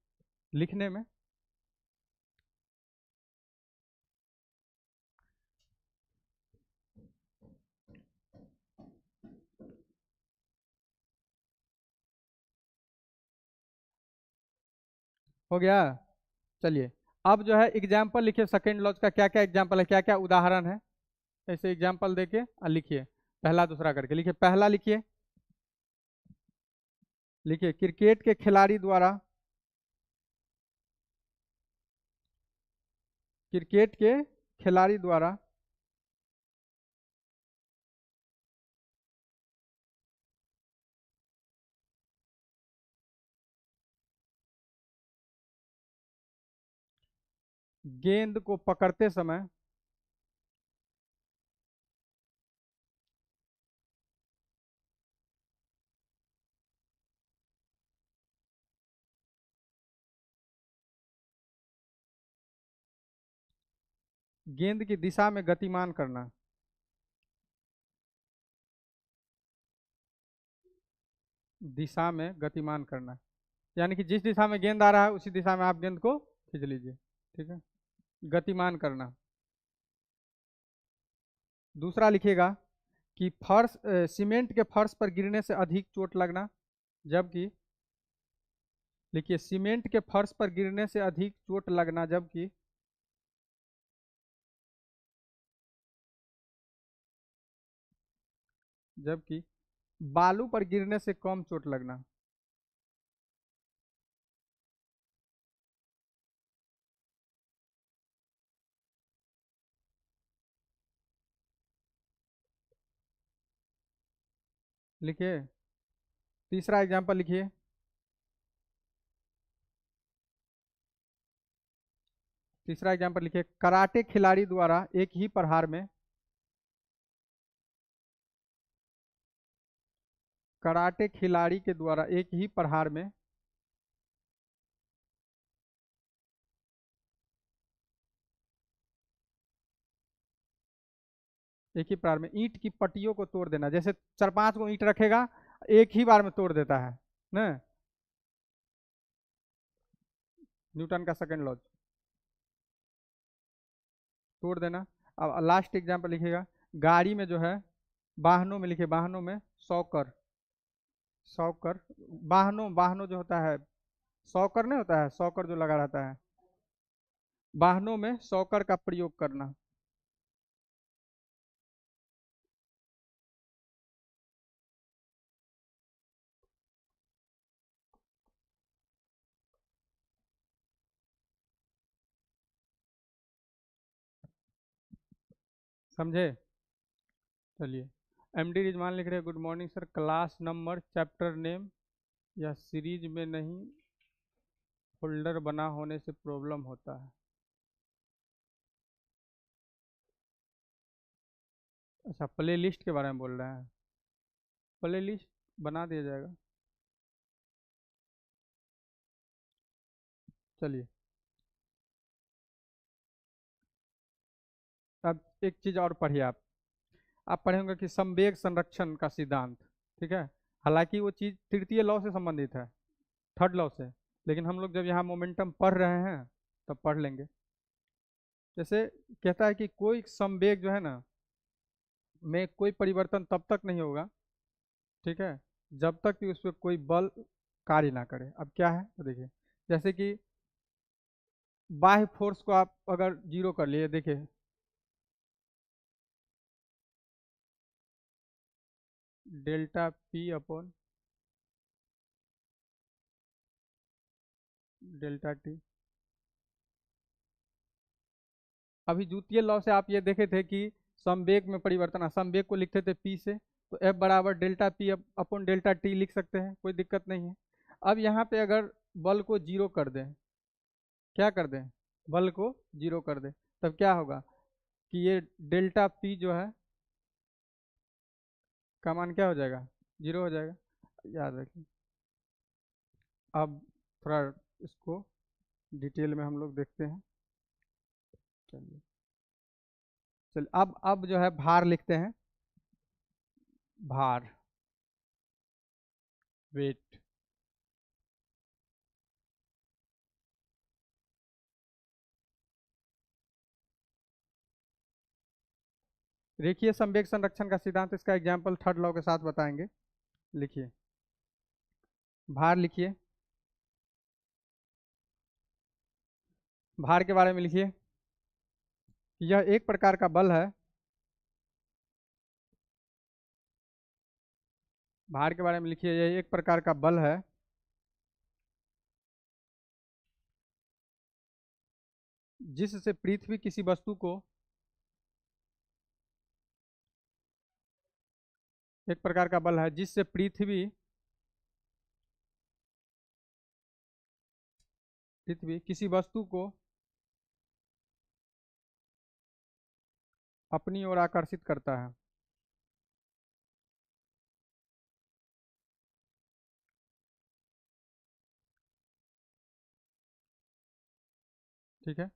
लिखने में। हो गया। चलिए अब जो है एग्जाम्पल लिखिए, सेकेंड लॉज का क्या क्या एग्जाम्पल है, क्या क्या उदाहरण है, ऐसे एग्जाम्पल देके और लिखिए, पहला दूसरा करके लिखिए। पहला लिखिए, लिखिए क्रिकेट के खिलाड़ी द्वारा, क्रिकेट के खिलाड़ी द्वारा गेंद को पकड़ते समय गेंद की दिशा में गतिमान करना। दिशा में गतिमान करना यानी कि जिस दिशा में गेंद आ रहा है उसी दिशा में आप गेंद को खींच लीजिए, ठीक है। गतिमान करना। दूसरा लिखिएगा कि फर्श सीमेंट के फर्श पर गिरने से अधिक चोट लगना, जबकि, लिखिए सीमेंट के फर्श पर गिरने से अधिक चोट लगना, जबकि जबकि बालू पर गिरने से कम चोट लगना। लिखिए। तीसरा एग्जांपल लिखिए। तीसरा एग्जांपल लिखिए, कराटे खिलाड़ी द्वारा एक ही प्रहार में, कराटे खिलाड़ी के द्वारा एक ही प्रहार में एक ही प्रहार में ईंट की पट्टियों को तोड़ देना। जैसे चार पांच को ईंट रखेगा, एक ही बार में तोड़ देता है ना, न्यूटन का सेकंड लॉ, तोड़ देना। अब लास्ट एग्जांपल लिखिएगा, गाड़ी में जो है, वाहनों में लिखिए, वाहनों में सॉकर, सॉकर, वाहनों वाहनों जो होता है, सॉकर नहीं होता है, सॉकर जो लगा रहता है, वाहनों में सॉकर का प्रयोग करना। समझे। चलिए, एमडी रिजवान लिख रहे हैं, good morning sir, class number chapter name या सीरीज में नहीं फोल्डर बना होने से प्रॉब्लम होता है। अच्छा, प्ले लिस्ट के बारे में बोल रहे हैं। प्ले लिस्ट बना दिया जाएगा। चलिए, अब एक चीज़ और पढ़िए आप पढ़े होंगे कि संवेग संरक्षण का सिद्धांत, ठीक है। हालांकि वो चीज़ तृतीय लॉ से संबंधित है, थर्ड लॉ से, लेकिन हम लोग जब यहाँ मोमेंटम पढ़ रहे हैं तब पढ़ लेंगे। जैसे कहता है कि कोई संवेग जो है ना में कोई परिवर्तन तब तक नहीं होगा, ठीक है, जब तक कि उस पर कोई बल कार्य ना करे। अब क्या है तो देखिए, जैसे कि बाह्य फोर्स को आप अगर जीरो कर लिए, देखिए delta P upon delta T. अभी द्वितीय लॉ से आप ये देखे थे कि संवेग में परिवर्तन, संवेग को लिखते थे पी से, तो एफ बराबर delta P upon delta T लिख सकते हैं, कोई दिक्कत नहीं है। अब यहाँ पे अगर बल को जीरो कर दें, क्या कर दें, बल को जीरो कर दें, तब क्या होगा कि ये डेल्टा पी जो है का मान क्या हो जाएगा, जीरो हो जाएगा, याद रखिए। अब थोड़ा इसको डिटेल में हम लोग देखते हैं। चलिए चलिए, अब जो है भार लिखते हैं, भार, वेट। रेखीय संवेग संरक्षण का सिद्धांत, इसका एग्जाम्पल थर्ड लॉ के साथ बताएंगे। लिखिए, भार लिखिए, भार के बारे में लिखिए। यह एक प्रकार का बल है, भार के बारे में लिखिए, यह एक प्रकार का बल है जिससे पृथ्वी किसी वस्तु को, एक प्रकार का बल है जिससे पृथ्वी पृथ्वी किसी वस्तु को अपनी ओर आकर्षित करता है। ठीक है,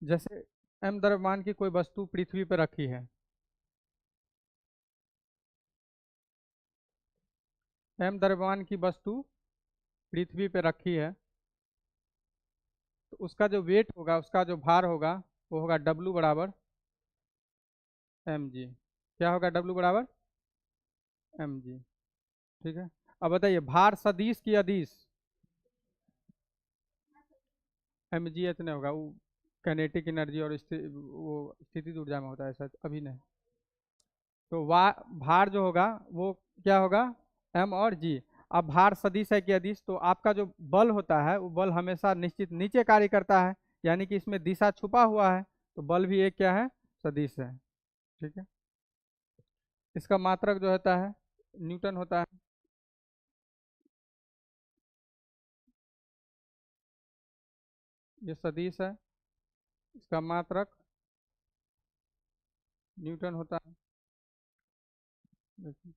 जैसे m द्रव्यमान की कोई वस्तु पृथ्वी पर रखी है, m द्रव्यमान की वस्तु पृथ्वी पे रखी है, तो उसका जो वेट होगा, उसका जो भार होगा, वो होगा W बराबर mg। क्या होगा, W बराबर mg। ठीक है, अब बताइए भार सदिश की अदिश, mg इतने होगा, वो कैनेटिक एनर्जी और वो स्थितिज ऊर्जा में होता है, ऐसा अभी नहीं। तो भार जो होगा वो क्या होगा, m और g। अब भार सदिश है कि अदिश, तो आपका जो बल होता है वो बल हमेशा निश्चित नीचे कार्य करता है, यानी कि इसमें दिशा छुपा हुआ है, तो बल भी एक क्या है, सदिश है। ठीक है, इसका मात्रक जो होता है न्यूटन होता है। ये सदिश है, इसका मात्रक न्यूटन होता है। देखिए,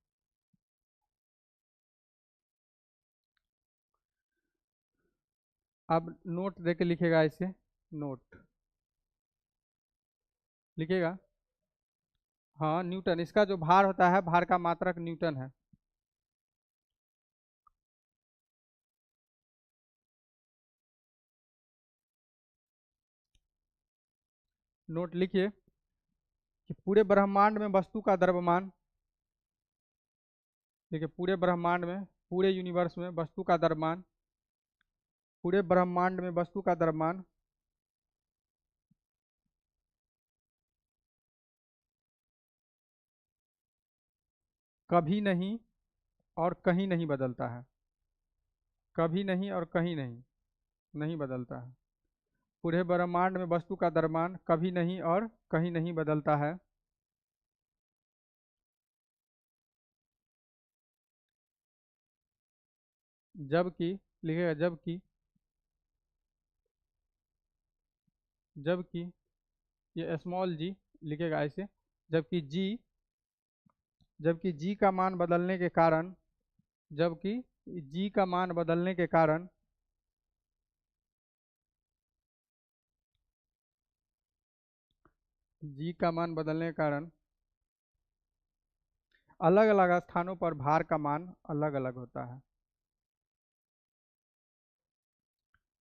अब नोट दे के लिखेगा इसे, नोट लिखेगा। हाँ न्यूटन, इसका जो भार होता है, भार का मात्रक न्यूटन है। नोट लिखिए कि पूरे ब्रह्मांड में वस्तु का द्रव्यमान, देखिए पूरे ब्रह्मांड में, पूरे यूनिवर्स में वस्तु का द्रव्यमान, पूरे ब्रह्मांड में वस्तु का द्रव्यमान कभी नहीं और कहीं नहीं बदलता है, कभी नहीं और कहीं नहीं, नहीं बदलता है। पूरे ब्रह्मांड में वस्तु का द्रव्यमान कभी नहीं और कहीं नहीं बदलता है, जबकि, लिखेगा जबकि, जबकि ये स्मॉल जी लिखेगा ऐसे, जबकि जी, जबकि जी का मान बदलने के कारण, जबकि जी का मान बदलने के कारण जी का मान बदलने के कारण अलग अलग स्थानों पर भार का मान अलग अलग होता है,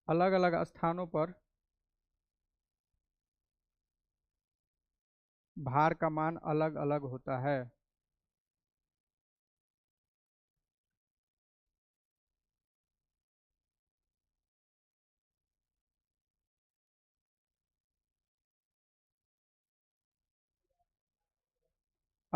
अलग अलग स्थानों पर भार का मान अलग अलग होता है।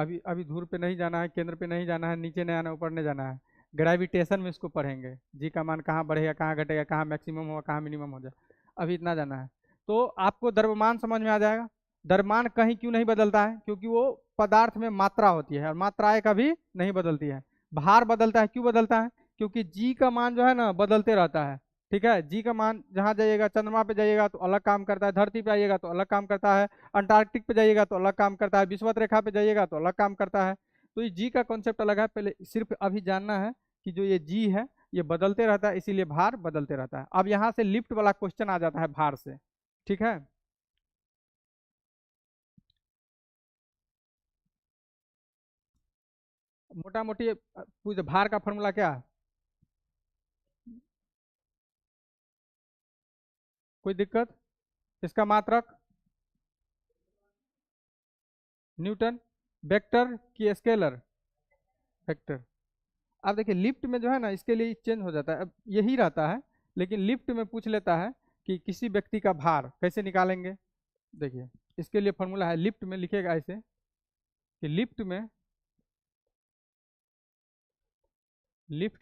अभी अभी धूर पे नहीं जाना है, केंद्र पे नहीं जाना है, नीचे नहीं आना, ऊपर नहीं जाना है। ग्रेविटेशन में इसको पढ़ेंगे, जी का मान कहाँ बढ़ेगा, कहाँ घटेगा, कहाँ मैक्सिमम होगा, कहाँ मिनिमम हो जाए। अभी इतना जाना है। तो आपको द्रव्यमान समझ में आ जाएगा। द्रव्यमान कहीं क्यों नहीं बदलता है? क्योंकि वो पदार्थ में मात्रा होती है और मात्राएं कभी नहीं बदलती है। भार बदलता है, क्यों बदलता है? क्योंकि जी का मान जो है ना बदलते रहता है। ठीक है, जी का मान जहाँ जाइएगा, चंद्रमा पे जाइएगा तो अलग काम करता है, धरती पे आइएगा तो अलग काम करता है, अंटार्कटिक पे जाइएगा तो अलग काम करता है, विषुवत रेखा पे जाइएगा तो अलग काम करता है। तो ये जी का कॉन्सेप्ट अलग है, पहले सिर्फ अभी जानना है कि जो ये जी है ये बदलते रहता है, इसीलिए भार बदलते रहता है। अब यहाँ से लिफ्ट वाला क्वेश्चन आ जाता है भार से। ठीक है, मोटा मोटी पूछ भार का फॉर्मूला क्या है? कोई दिक्कत? इसका मात्रक न्यूटन। वेक्टर की स्केलर? वेक्टर। अब देखिए लिफ्ट में जो है ना इसके लिए चेंज हो जाता है, अब यही रहता है, लेकिन लिफ्ट में पूछ लेता है कि किसी व्यक्ति का भार कैसे निकालेंगे। देखिए इसके लिए फॉर्मूला है, लिफ्ट में लिखेगा ऐसे कि लिफ्ट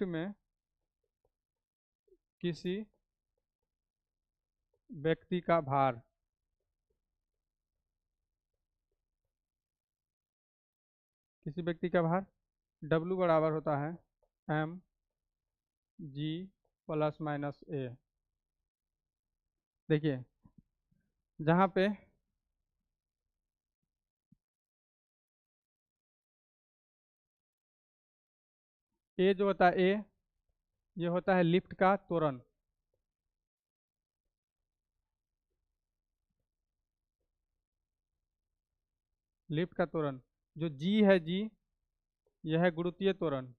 में किसी व्यक्ति का भार, किसी व्यक्ति का भार W बराबर होता है एम जी प्लस माइनस ए। देखिए जहाँ पे ए जो होता है ए, ये होता है लिफ्ट का त्वरण। लिफ्ट का त्वरण। जो जी है, जी यह है गुरुत्वीय त्वरण।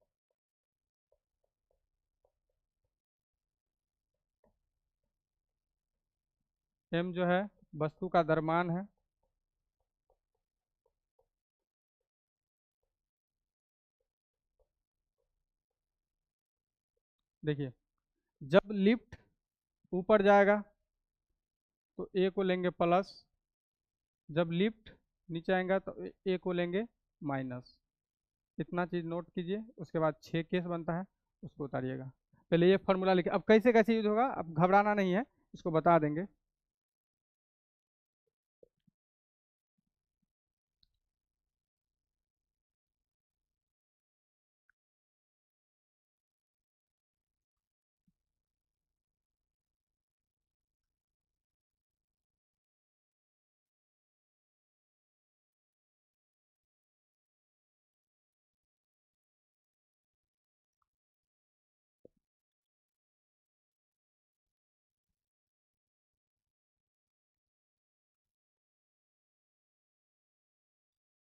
एम जो है वस्तु का द्रव्यमान है। देखिए जब लिफ्ट ऊपर जाएगा तो ए को लेंगे प्लस, जब लिफ्ट नीचे आएगा तो ए को लेंगे माइनस। इतना चीज नोट कीजिए, उसके बाद 6 केस बनता है, उसको उतारिएगा। पहले ये फॉर्मूला लिखे, अब कैसे कैसे यूज होगा अब घबराना नहीं है, इसको बता देंगे।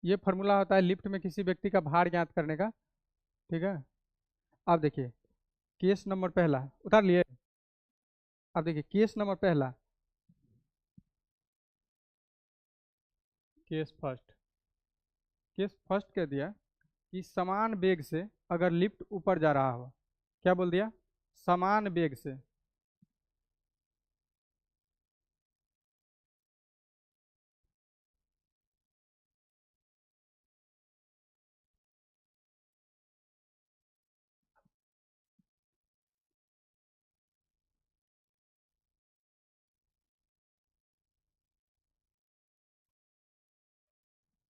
ये फॉर्मूला होता है लिफ्ट में किसी व्यक्ति का भार ज्ञात करने का। ठीक है, अब देखिए केस नंबर पहला उतार लिए। अब देखिए केस नंबर पहला, केस फर्स्ट। केस फर्स्ट कह दिया कि समान वेग से अगर लिफ्ट ऊपर जा रहा हो, क्या बोल दिया? समान वेग से।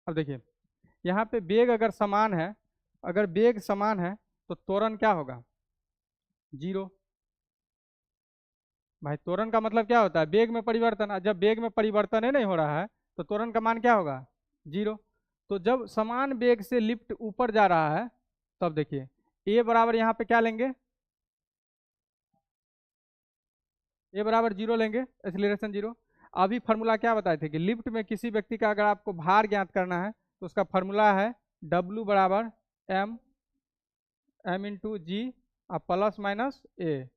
अब देखिए यहाँ पे वेग अगर समान है, अगर वेग समान है तो त्वरण क्या होगा? जीरो। भाई त्वरण का मतलब क्या होता है? वेग में परिवर्तन। जब वेग में परिवर्तन ही नहीं हो रहा है तो त्वरण का मान क्या होगा? जीरो। तो जब समान वेग से लिफ्ट ऊपर जा रहा है तब देखिए ए बराबर यहाँ पे क्या लेंगे? ए बराबर जीरो लेंगे, एक्सीलरेशन जीरो। अभी फार्मूला क्या बताए थे कि लिफ्ट में किसी व्यक्ति का अगर आपको भार ज्ञात करना है तो उसका फार्मूला है W बराबर एम, एम इंटू जी प्लस माइनस ए।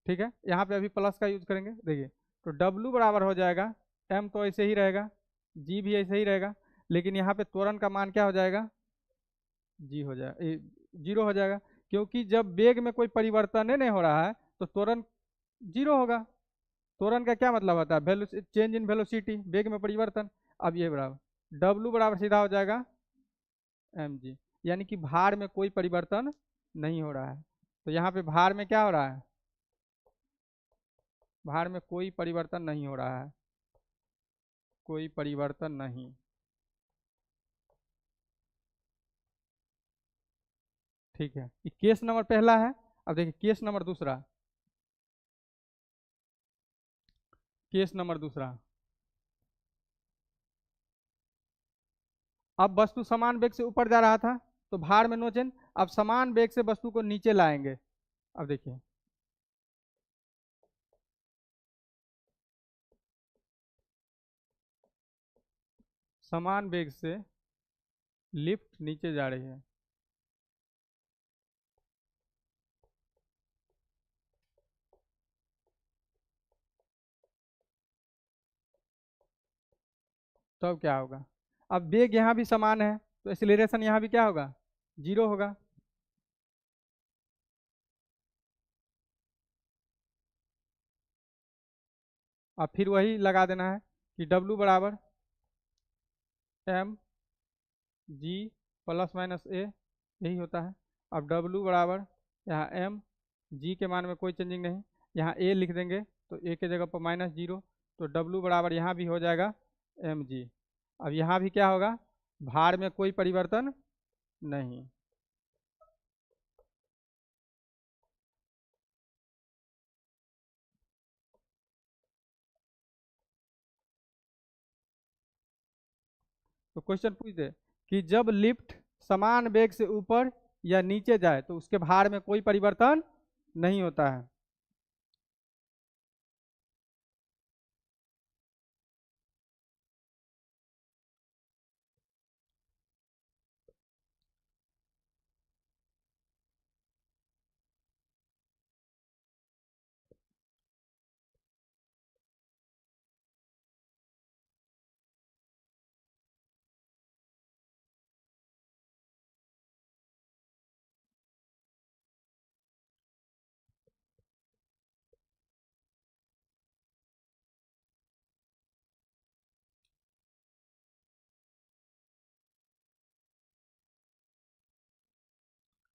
ठीक है, यहाँ पे अभी प्लस का यूज करेंगे। देखिए तो W बराबर हो जाएगा, M तो ऐसे ही रहेगा, G भी ऐसे ही रहेगा, लेकिन यहाँ पे त्वरण का मान क्या हो जाएगा? जी हो जाएगा, जीरो हो जाएगा। क्योंकि जब वेग में कोई परिवर्तन ही नहीं हो रहा है तो त्वरण जीरो होगा। त्वरण का क्या मतलब होता है? चेंज इन वेलोसिटी, वेग में परिवर्तन। अब ये बराबर W बराबर सीधा हो जाएगा mg, यानी कि भार में कोई परिवर्तन नहीं हो रहा है। तो यहाँ पे भार में क्या हो रहा है, भार में कोई परिवर्तन नहीं हो रहा है, कोई परिवर्तन नहीं। ठीक है, ये केस नंबर पहला है। अब देखिए केस नंबर दूसरा, केस नंबर दूसरा, अब वस्तु समान वेग से ऊपर जा रहा था तो भार में नो चेंज। अब समान वेग से वस्तु को नीचे लाएंगे। अब देखिए समान वेग से लिफ्ट नीचे जा रही है, तब क्या होगा। अब वेग यहाँ भी समान है तो एक्सीलरेशन यहाँ भी क्या होगा, जीरो होगा। अब फिर वही लगा देना है कि W बराबर m g plus minus a, यही होता है। अब W बराबर यहाँ m g के मान में कोई चेंजिंग नहीं, यहाँ a लिख देंगे तो a के जगह पर माइनस जीरो, तो W बराबर यहाँ भी हो जाएगा mg। अब यहाँ भी क्या होगा, भार में कोई परिवर्तन नहीं। तो क्वेश्चन पूछ दे कि जब लिफ्ट समान वेग से ऊपर या नीचे जाए तो उसके भार में कोई परिवर्तन नहीं होता है।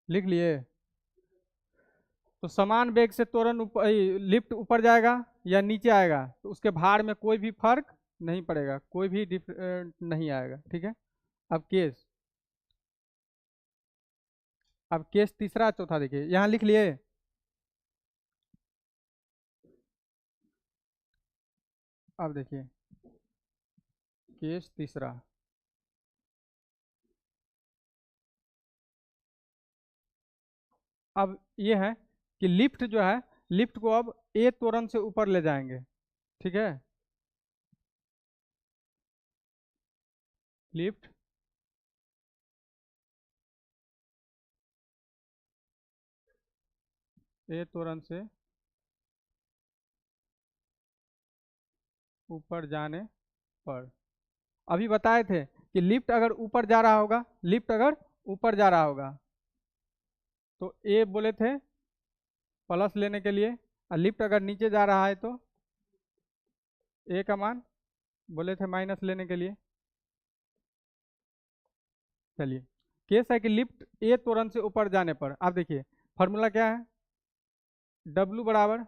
लिख लिए। तो समान वेग से त्वरण ऊपर, लिफ्ट ऊपर जाएगा या नीचे आएगा तो उसके भार में कोई भी फर्क नहीं पड़ेगा, कोई भी डिफरेंट नहीं आएगा। ठीक है। अब केस, अब केस तीसरा चौथा देखिए, यहाँ लिख लिए। अब देखिए केस तीसरा, अब ये है कि लिफ्ट जो है, लिफ्ट को अब ए त्वरण से ऊपर ले जाएंगे। ठीक है, लिफ्ट ए त्वरण से ऊपर जाने पर, अभी बताए थे कि लिफ्ट अगर ऊपर जा रहा होगा, लिफ्ट अगर ऊपर जा रहा होगा तो ए बोले थे प्लस लेने के लिए, और लिफ्ट अगर नीचे जा रहा है तो ए का मान बोले थे माइनस लेने के लिए। चलिए, केस है कि लिफ्ट ए त्वरण से ऊपर जाने पर, आप देखिए फॉर्मूला क्या है, W बराबर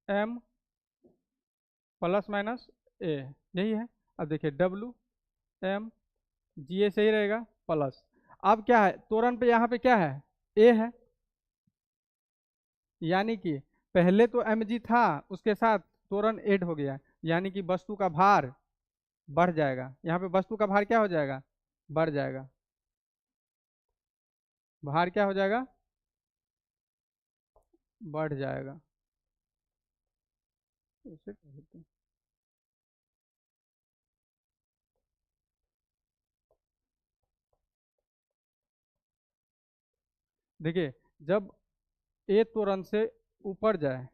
m प्लस माइनस ए, यही है। अब देखिए W m जी ए सही रहेगा प्लस। अब क्या है, त्वरण पे यहाँ पे क्या है, ए है, यानी कि पहले तो mg था, उसके साथ त्वरण ऐड हो गया, यानी कि वस्तु का भार बढ़ जाएगा। यहाँ पे वस्तु का भार क्या हो जाएगा, बढ़ जाएगा। भार क्या हो जाएगा, बढ़ जाएगा। इसे कह देते हैं। देखिए जब ए त्वरण से ऊपर जाए,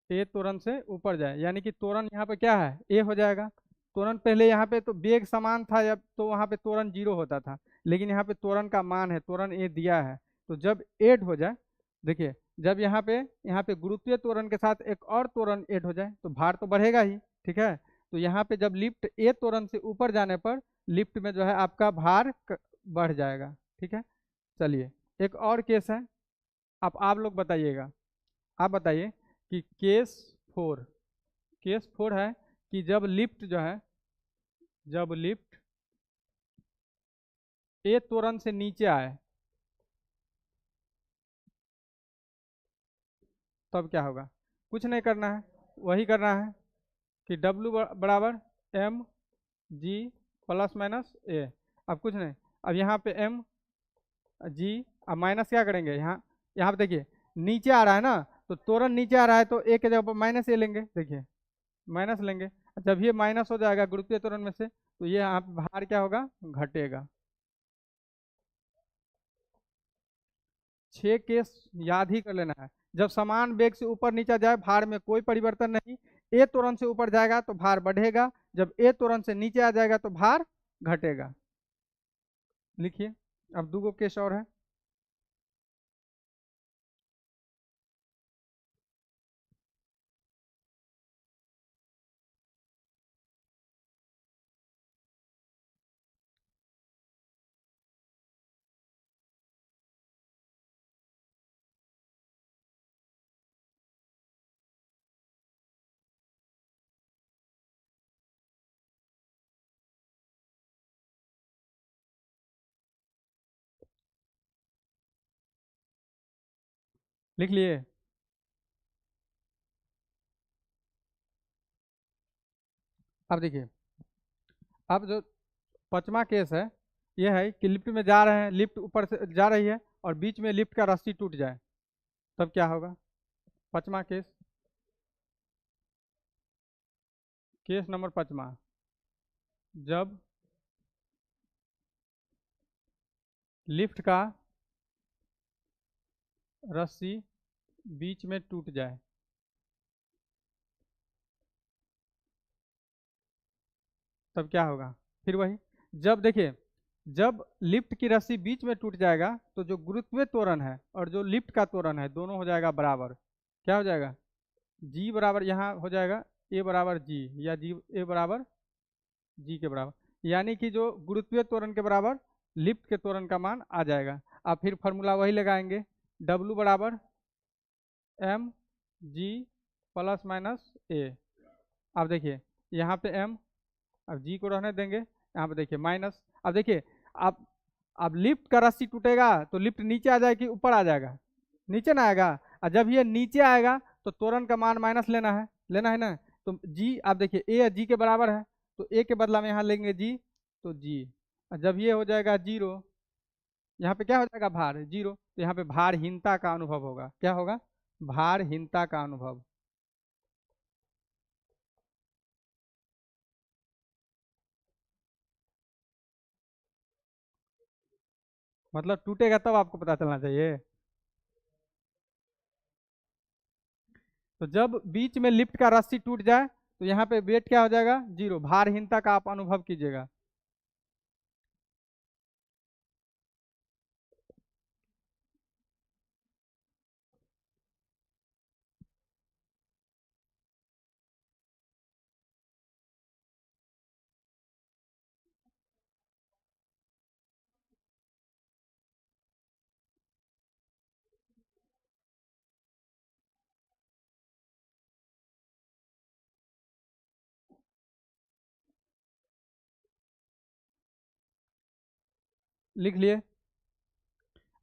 ए त्वरण से ऊपर जाए यानी कि त्वरण यहाँ पे क्या है, ए हो जाएगा। त्वरण पहले यहाँ पे तो वेग समान था जब, तो वहाँ पे त्वरण जीरो होता था, लेकिन यहाँ पे त्वरण का मान है, त्वरण ए दिया है, तो जब ऐड हो जाए, देखिए जब यहाँ पे गुरुत्वीय त्वरण के साथ एक और त्वरण ऐड हो जाए तो भार तो बढ़ेगा ही। ठीक है, तो यहाँ पे जब लिफ्ट ए त्वरण से ऊपर जाने पर लिफ्ट में जो है आपका भार बढ़ जाएगा। ठीक है, चलिए एक और केस है। अब आप लोग बताइएगा, आप बताइए कि केस 4, केस 4 है कि जब लिफ्ट जो है, जब लिफ्ट ए त्वरण से नीचे आए तब क्या होगा। कुछ नहीं करना है, वही करना है कि डब्लू बराबर एम जी प्लस माइनस ए। अब कुछ नहीं, अब यहाँ पे एम जी, अब माइनस क्या करेंगे, यहाँ यहाँ पे देखिए नीचे आ रहा है ना, तो त्वरण नीचे आ रहा है तो ए के जगह पर माइनस ए लेंगे, देखिए माइनस लेंगे। जब ये माइनस हो जाएगा गुरुत्वीय त्वरण में से, तो ये यहाँ पे भार क्या होगा, घटेगा। 6 केस याद ही कर लेना है। जब समान वेग से ऊपर नीचे जाए भार में कोई परिवर्तन नहीं, ए त्वरण से ऊपर जाएगा तो भार बढ़ेगा, जब ए त्वरण से नीचे आ जाएगा तो भार घटेगा। लिखिए, अब दो केस और है। लिख लिए। अब देखिए, अब जो पांचवा केस है, ये है कि लिफ्ट में जा रहे हैं, लिफ्ट ऊपर से जा रही है और बीच में लिफ्ट का रस्सी टूट जाए तब क्या होगा। पांचवा केस, केस नंबर पांचवा, जब लिफ्ट का रस्सी बीच में टूट जाए तब क्या होगा। फिर वही, जब देखिए, जब लिफ्ट की रस्सी बीच में टूट जाएगा तो जो गुरुत्वीय त्वरण है और जो लिफ्ट का त्वरण है दोनों हो जाएगा बराबर। क्या हो जाएगा, जी बराबर यहाँ हो जाएगा ए बराबर जी, या जी ए बराबर जी के बराबर, यानी कि जो गुरुत्वीय त्वरण के बराबर लिफ्ट के त्वरण का मान आ जाएगा। आप फिर फॉर्मूला वही लगाएंगे, डब्लू बराबर एम जी प्लस माइनस ए। अब देखिए यहाँ पे एम, अब जी को रहने देंगे, यहाँ पे देखिए माइनस। अब देखिए, अब अब लिफ्ट का रस्सी टूटेगा तो लिफ्ट नीचे आ जाएगी ऊपर आ जाएगा, नीचे ना आएगा। और जब ये नीचे आएगा तो त्वरण का मान माइनस लेना है, लेना है ना। तो जी, आप देखिए ए जी के बराबर है, तो ए के बदला में यहाँ लेंगे जी, तो जी। और जब ये हो जाएगा जीरो, यहाँ पे क्या हो जाएगा, भार जीरो, तो यहाँ पे भारहीनता का अनुभव होगा। क्या होगा, भारहीनता का अनुभव। मतलब टूटेगा तब आपको पता चलना चाहिए। तो जब बीच में लिफ्ट का रस्सी टूट जाए तो यहाँ पे वेट क्या हो जाएगा, जीरो, भारहीनता का आप अनुभव कीजिएगा। लिख लिए।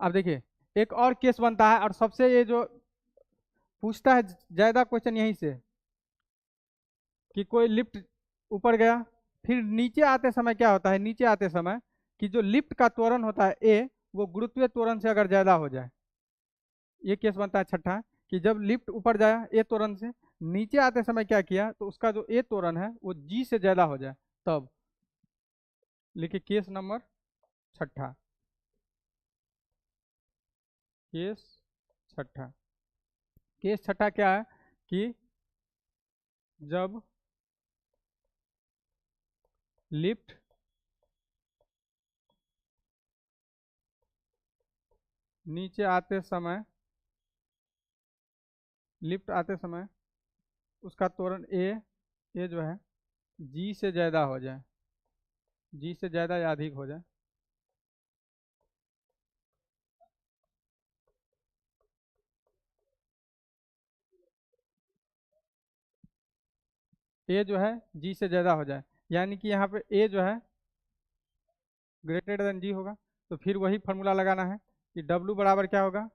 अब देखिए एक और केस बनता है, और सबसे ये जो पूछता है ज्यादा क्वेश्चन यहीं से, कि कोई लिफ्ट ऊपर गया, फिर नीचे आते समय क्या होता है, नीचे आते समय कि जो लिफ्ट का त्वरण होता है ए, वो गुरुत्वीय त्वरण से अगर ज्यादा हो जाए, ये केस बनता है छठा, कि जब लिफ्ट ऊपर जाया ए त्वरण से, नीचे आते समय क्या किया, तो उसका जो ए त्वरण है वो जी से ज्यादा हो जाए तब। लिखिए केस नंबर छठा, केस छठा। केस छठा क्या है कि जब लिफ्ट नीचे आते समय, लिफ्ट आते समय उसका त्वरण ए जो है जी से ज़्यादा हो जाए, जी से ज़्यादा या अधिक हो जाए, ए जो है जी से ज़्यादा हो जाए, यानी कि यहाँ पे ए जो है ग्रेटर देन जी होगा। तो फिर वही फार्मूला लगाना है कि डब्लू बराबर क्या होगा,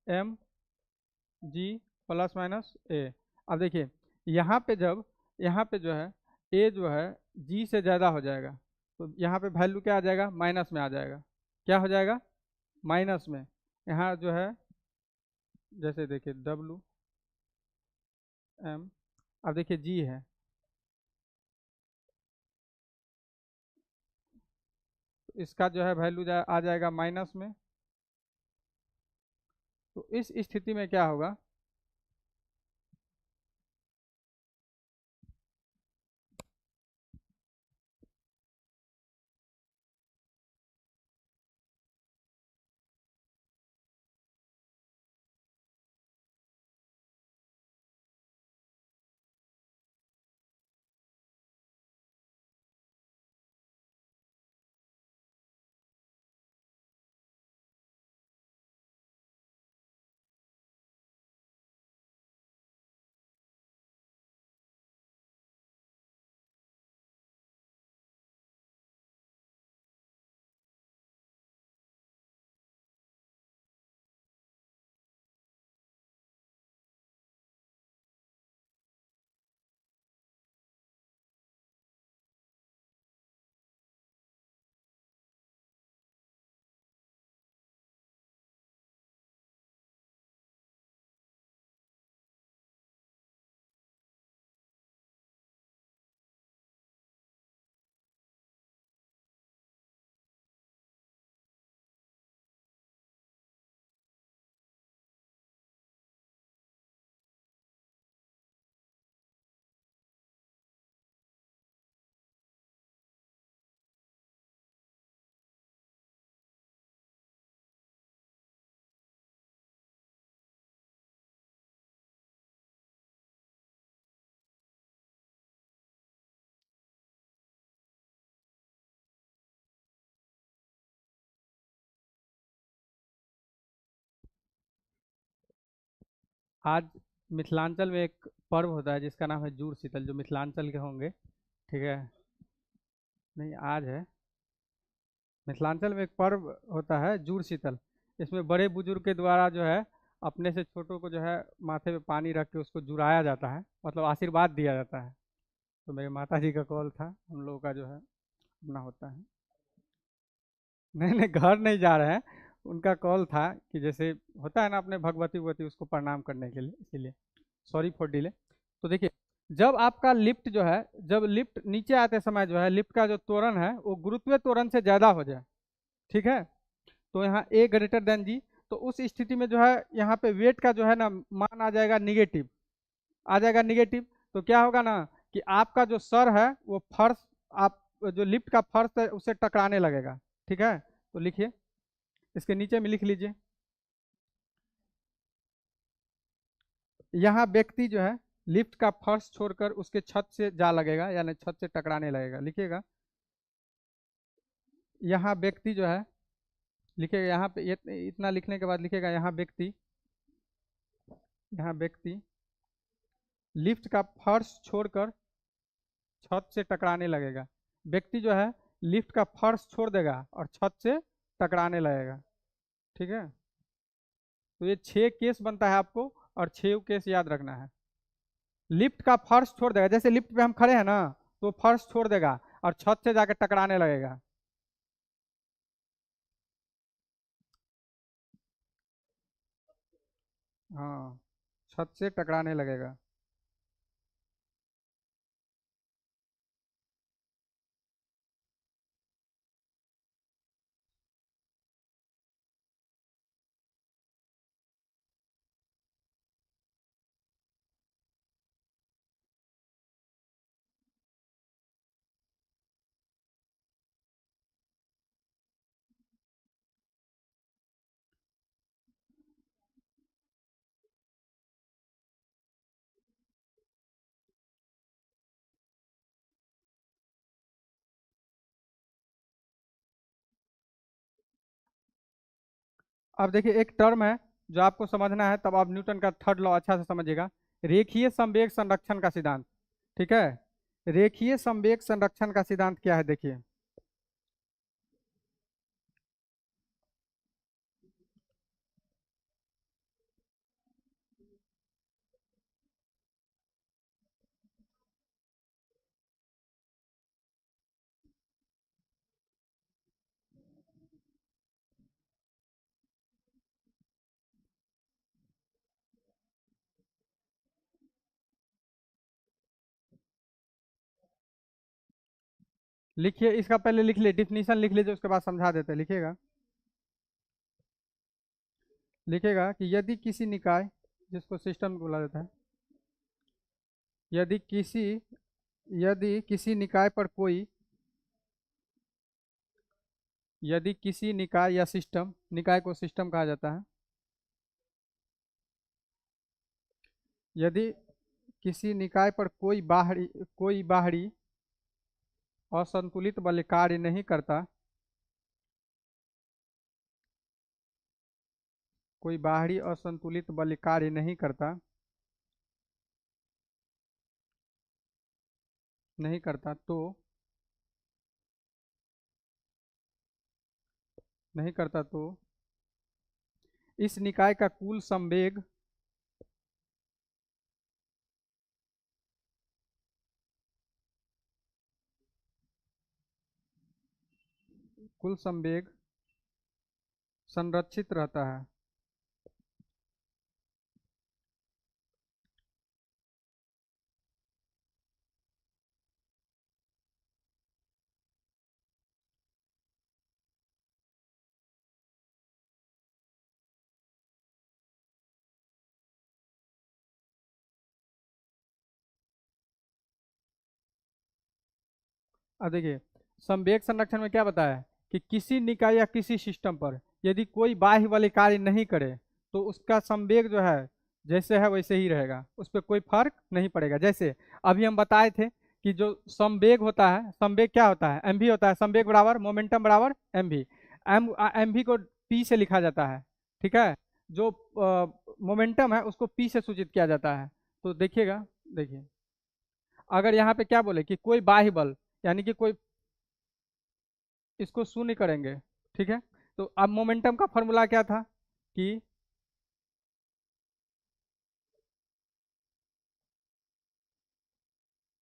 एम जी प्लस माइनस ए। अब देखिए यहाँ पे जब यहाँ पे जो है ए जो है जी से ज़्यादा हो जाएगा, तो यहाँ पे वैल्यू क्या आ जाएगा, माइनस में आ जाएगा। क्या हो जाएगा, माइनस में। यहाँ जो है जैसे देखिए डब्लू एम, अब देखिए जी है, तो इसका जो है वैल्यू आ जाएगा माइनस में। तो इस स्थिति में क्या होगा, आज मिथिलांचल में एक पर्व होता है जिसका नाम है जूड़ शीतल, जो मिथिलांचल के होंगे, ठीक है, नहीं आज है। मिथिलांचल में एक पर्व होता है जूड़ शीतल। इसमें बड़े बुजुर्ग के द्वारा जो है अपने से छोटों को जो है माथे पे पानी रख के उसको जुड़ाया जाता है, मतलब आशीर्वाद दिया जाता है। तो मेरे माता जी का कॉल था, हम लोगों का जो है अपना होता है। नहीं नहीं, घर नहीं जा रहे हैं, उनका कॉल था कि जैसे होता है ना अपने भगवती भगवती उसको प्रणाम करने के लिए, इसीलिए सॉरी फॉर डिले। तो देखिए जब आपका लिफ्ट जो है, जब लिफ्ट नीचे आते समय जो है लिफ्ट का जो त्वरण है वो गुरुत्वीय त्वरण से ज़्यादा हो जाए, ठीक है, तो यहाँ ए ग्रेटर देन जी, तो उस स्थिति में जो है यहाँ पे वेट का जो है ना मान आ जाएगा निगेटिव, आ जाएगा निगेटिव। तो क्या होगा ना कि आपका जो सर है वो फर्श, आप जो लिफ्ट का फर्श है उससे टकराने लगेगा, ठीक है। तो लिखिए, इसके नीचे में लिख लीजिए, यहाँ व्यक्ति जो है लिफ्ट का फर्श छोड़कर उसके छत से जा लगेगा, यानी छत से टकराने लगेगा, लिखिएगा। यहाँ व्यक्ति जो है, लिखिएगा यहाँ पे इतना लिखने के बाद लिखिएगा यहाँ व्यक्ति, यहाँ व्यक्ति लिफ्ट का फर्श छोड़कर छत से टकराने लगेगा। व्यक्ति जो है लिफ्ट का फर्श छोड़ देगा और छत से टकराने लगेगा, ठीक है। तो ये 6 केस बनता है आपको, और 6 केस याद रखना है। लिफ्ट का फर्श छोड़ देगा, जैसे लिफ्ट पे हम खड़े हैं ना, तो फर्श छोड़ देगा और छत से जाकर टकराने लगेगा। हाँ, छत से टकराने लगेगा। अब देखिए एक टर्म है जो आपको समझना है, तब आप न्यूटन का थर्ड लॉ अच्छा से समझिएगा, रेखीय संवेग संरक्षण का सिद्धांत। ठीक है। रेखीय संवेग संरक्षण का सिद्धांत क्या है, देखिए। लिखिए, इसका पहले लिख ले, डिफिनीशन लिख लीजिए, उसके बाद समझा देते हैं। लिखिएगा, लिखेगा कि यदि किसी निकाय, जिसको सिस्टम बोला जाता है, यदि किसी यदि किसी निकाय पर कोई, यदि किसी निकाय या सिस्टम, निकाय को सिस्टम कहा जाता है, यदि किसी निकाय पर कोई बाहरी असंतुलित बल कार्य नहीं करता, कोई बाहरी असंतुलित बल कार्य नहीं करता, नहीं करता तो नहीं करता तो इस निकाय का कुल संवेग, कुल संवेग संरक्षित रहता है। अब देखिए, संवेग संरक्षण में क्या बताया है कि किसी निकाय या किसी सिस्टम पर यदि कोई बाह्य बल कार्य नहीं करे तो उसका संवेग जो है जैसे है वैसे ही रहेगा, उस पर कोई फर्क नहीं पड़ेगा। जैसे अभी हम बताए थे कि जो संवेग होता है, संवेग क्या होता है, एम भी होता है। संवेग बराबर मोमेंटम बराबर एम भी। एम भी को पी से लिखा जाता है, ठीक है। जो मोमेंटम है उसको पी से सूचित किया जाता है। तो देखिएगा, देखिए, अगर यहाँ पे क्या बोले कि कोई बाह्य बल, यानी कि कोई, इसको शून्य करेंगे, ठीक है। तो अब मोमेंटम का फॉर्मूला क्या था कि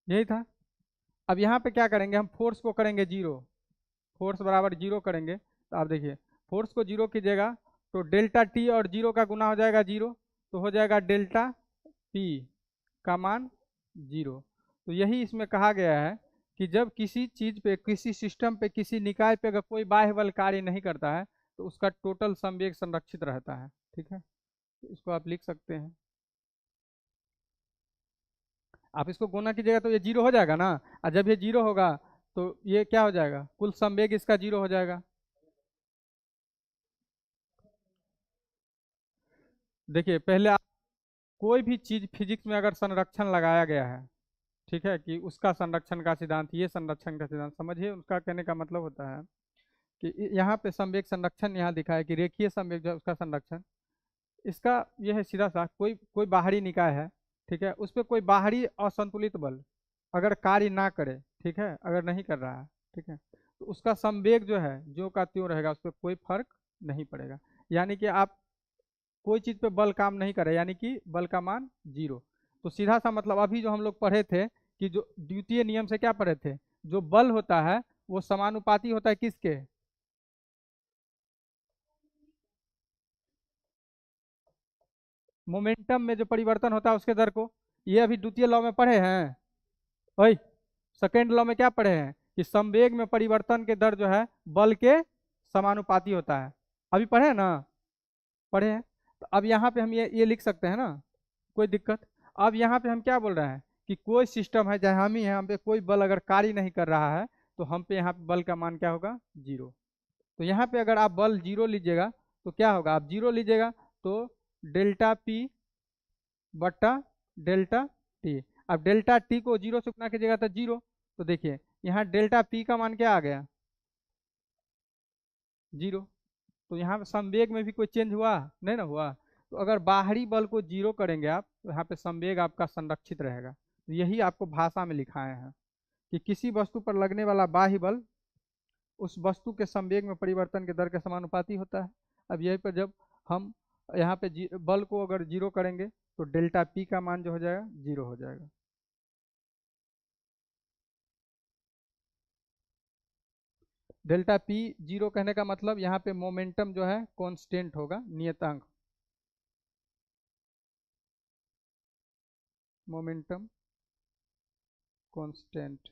यही था। अब यहाँ पे क्या करेंगे, हम फोर्स को करेंगे जीरो, फोर्स बराबर जीरो करेंगे। तो आप देखिए, फोर्स को जीरो कीजिएगा तो डेल्टा टी और जीरो का गुना हो जाएगा जीरो, तो हो जाएगा डेल्टा पी का मान जीरो। तो यही इसमें कहा गया है कि जब किसी चीज पे, किसी सिस्टम पे, किसी निकाय पे अगर कोई बाह्य बल कार्य नहीं करता है तो उसका टोटल संवेग संरक्षित रहता है, ठीक है। तो इसको आप लिख सकते हैं। आप इसको गुना कीजिएगा तो ये जीरो हो जाएगा ना, और जब ये जीरो होगा तो ये क्या हो जाएगा, कुल संवेग इसका जीरो हो जाएगा। देखिए, पहले आप, कोई भी चीज फिजिक्स में अगर संरक्षण लगाया गया है, ठीक है, कि उसका संरक्षण का सिद्धांत, ये संरक्षण का सिद्धांत समझिए। उसका कहने का मतलब होता है कि यहाँ पे संवेग संरक्षण यहाँ दिखा है कि रेखीय संवेग जो है उसका संरक्षण, इसका यह है सीधा सा, कोई कोई बाहरी निकाय है, ठीक है, उस पर कोई बाहरी असंतुलित बल अगर कार्य ना करे, ठीक है, अगर नहीं कर रहा है, ठीक है, तो उसका संवेग जो है जो का त्यों रहेगा, उस पर कोई फर्क नहीं पड़ेगा। यानी कि आप कोई चीज पे बल काम नहीं करे, यानी कि बल का मान जीरो। तो सीधा सा मतलब अभी जो हम लोग पढ़े थे कि जो द्वितीय नियम से क्या पढ़े थे, जो बल होता है वो समानुपाती होता है किसके, मोमेंटम में जो परिवर्तन होता है उसके दर को। ये अभी द्वितीय लॉ में पढ़े हैं। ओए, सेकेंड लॉ में क्या पढ़े हैं कि संवेग में परिवर्तन के दर जो है बल के समानुपाती होता है। अभी पढ़े हैं ना, पढ़े हैं। तो अब यहाँ पे हम ये लिख सकते हैं ना, कोई दिक्कत। अब यहाँ पे हम क्या बोल रहे हैं कि कोई सिस्टम है, चाहे हम ही हैं, हम पे कोई बल अगर कार्य नहीं कर रहा है तो हम पे यहाँ पे बल का मान क्या होगा, जीरो। तो यहाँ पे अगर आप बल जीरो लीजिएगा तो क्या होगा, आप जीरो लीजिएगा तो डेल्टा पी बट्टा डेल्टा टी। अब डेल्टा टी को जीरो से गुना कीजिएगा तो जीरो। तो देखिए, यहाँ डेल्टा पी का मान क्या आ गया, जीरो। तो यहाँ पे संवेग में भी कोई चेंज हुआ नहीं ना हुआ। तो अगर बाहरी बल को जीरो करेंगे आप तो यहाँ पे संवेग आपका संरक्षित रहेगा। यही आपको भाषा में लिखाए हैं कि किसी वस्तु पर लगने वाला बाह्य बल उस वस्तु के संवेग में परिवर्तन के दर के समानुपाती होता है। अब यहीं पर जब हम यहाँ पे बल को अगर जीरो करेंगे तो डेल्टा पी का मान जो हो जाएगा जीरो हो जाएगा। डेल्टा पी जीरो कहने का मतलब यहाँ पे मोमेंटम जो है कांस्टेंट होगा, नियतांक मोमेंटम कांस्टेंट।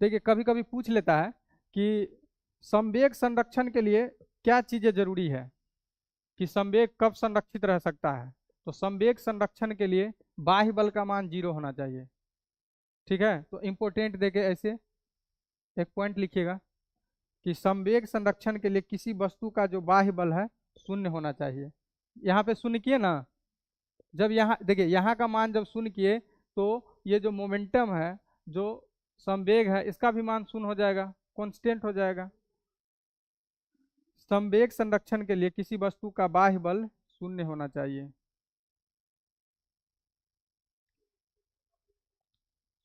देखिए कभी कभी पूछ लेता है कि संवेग संरक्षण के लिए क्या चीजें जरूरी है, कि संवेग कब संरक्षित रह सकता है। तो संवेग संरक्षण के लिए बाह्य बल का मान जीरो होना चाहिए। ठीक है, तो इंपोर्टेंट देके ऐसे एक पॉइंट लिखिएगा कि संवेग संरक्षण के लिए किसी वस्तु का जो बाह्य बल है शून्य होना चाहिए। यहाँ पे शून्य किए ना, जब यहाँ देखिए यहाँ का मान जब शून्य किए तो ये जो मोमेंटम है, जो संवेग है, इसका भी मान शून्य हो जाएगा, कांस्टेंट हो जाएगा। संवेग संरक्षण के लिए किसी वस्तु का बाह्य बल शून्य होना चाहिए,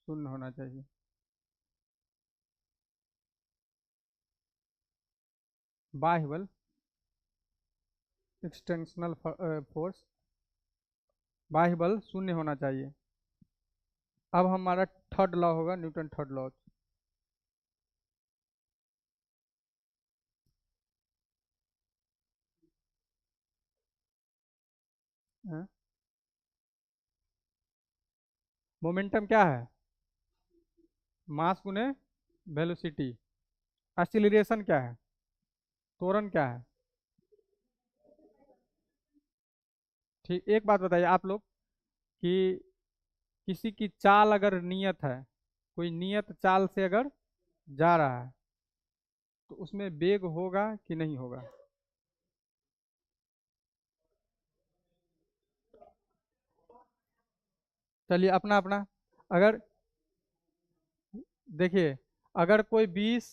शून्य होना चाहिए। बाह्य बल एक्सटेंशनल फोर्स, बाह्य बल शून्य होना चाहिए। अब हमारा थर्ड लॉ होगा, न्यूटन थर्ड लॉ। मोमेंटम क्या है, मास गुने वेलोसिटी। एक्सीलरेशन क्या है, त्वरण क्या है। ठीक, एक बात बताइए आप लोग कि किसी की चाल अगर नियत है, कोई नियत चाल से अगर जा रहा है तो उसमें वेग होगा कि नहीं होगा। चलिए अपना अपना, अगर देखिए अगर कोई 20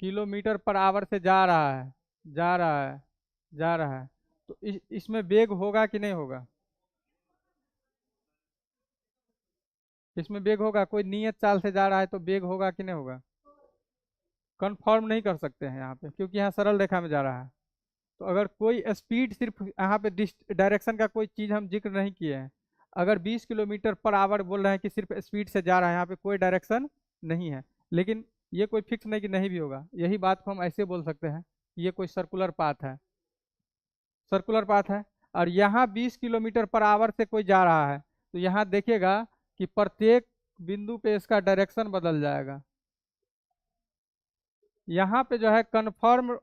किलोमीटर पर आवर से जा रहा है, जा रहा है, जा रहा है, तो इसमें वेग होगा कि नहीं होगा। इसमें वेग होगा, कोई नियत चाल से जा रहा है तो वेग होगा कि नहीं होगा। कंफर्म नहीं कर सकते हैं यहाँ पे, क्योंकि यहाँ सरल रेखा में जा रहा है। तो अगर कोई स्पीड, सिर्फ यहाँ पे डायरेक्शन का कोई चीज़ हम जिक्र नहीं किए हैं। अगर 20 किलोमीटर पर आवर बोल रहे हैं कि सिर्फ स्पीड से जा रहा है, यहाँ पे कोई डायरेक्शन नहीं है, लेकिन ये कोई फिक्स नहीं कि नहीं भी होगा। यही बात को हम ऐसे बोल सकते हैं कि ये कोई सर्कुलर पाथ है, सर्कुलर पाथ है। और यहाँ 20 किलोमीटर पर आवर से कोई जा रहा है तो यहाँ देखिएगा कि प्रत्येक बिंदु पे इसका डायरेक्शन बदल जाएगा। यहाँ पे जो है कन्फर्म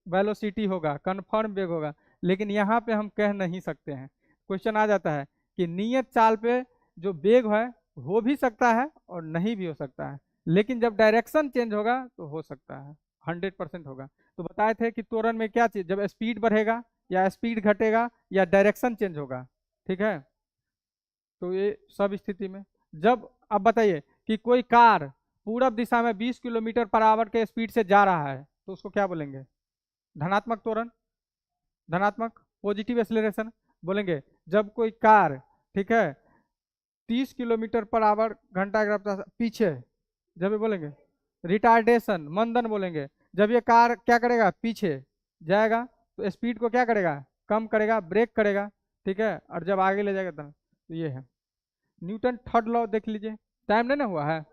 वेलोसिटी होगा, कन्फर्म वेग होगा, लेकिन यहाँ पे हम कह नहीं सकते हैं। क्वेश्चन आ जाता है कि नियत चाल पे जो वेग है हो भी सकता है और नहीं भी हो सकता है, लेकिन जब डायरेक्शन चेंज होगा तो हो सकता है, 100% होगा। तो बताए थे कि त्वरण में क्या चीज, जब स्पीड बढ़ेगा या स्पीड घटेगा या डायरेक्शन चेंज होगा। ठीक है, तो ये सब स्थिति में जब, अब बताइए कि कोई कार पूरब दिशा में 20 किलोमीटर पर आवर के स्पीड से जा रहा है तो उसको क्या बोलेंगे, धनात्मक त्वरण, धनात्मक पॉजिटिव एक्सीलरेशन बोलेंगे। जब कोई कार, ठीक है, 30 किलोमीटर पर आवर घंटा की रफ्तार पीछे, जब ये बोलेंगे रिटार्डेशन, मंदन बोलेंगे। जब ये कार क्या करेगा, पीछे जाएगा तो स्पीड को क्या करेगा, कम करेगा, ब्रेक करेगा। ठीक है, और जब आगे ले जाएगा तो ये है न्यूटन थर्ड लॉ। देख लीजिए, टाइम नहीं ना हुआ है।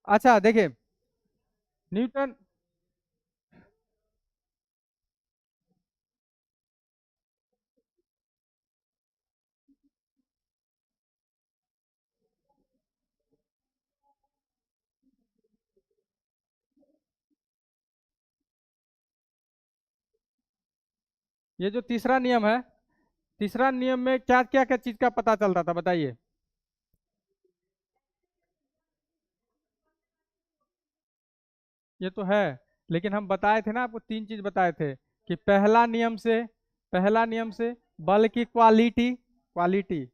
अच्छा देखिए, न्यूटन, ये जो तीसरा नियम है, तीसरा नियम में क्या क्या क्या चीज का पता चलता था बताइए। ये तो है, लेकिन हम बताए थे ना आपको, तीन चीज बताए थे कि पहला नियम से पहला नियम से बल की क्वालिटी, क्वालिटी,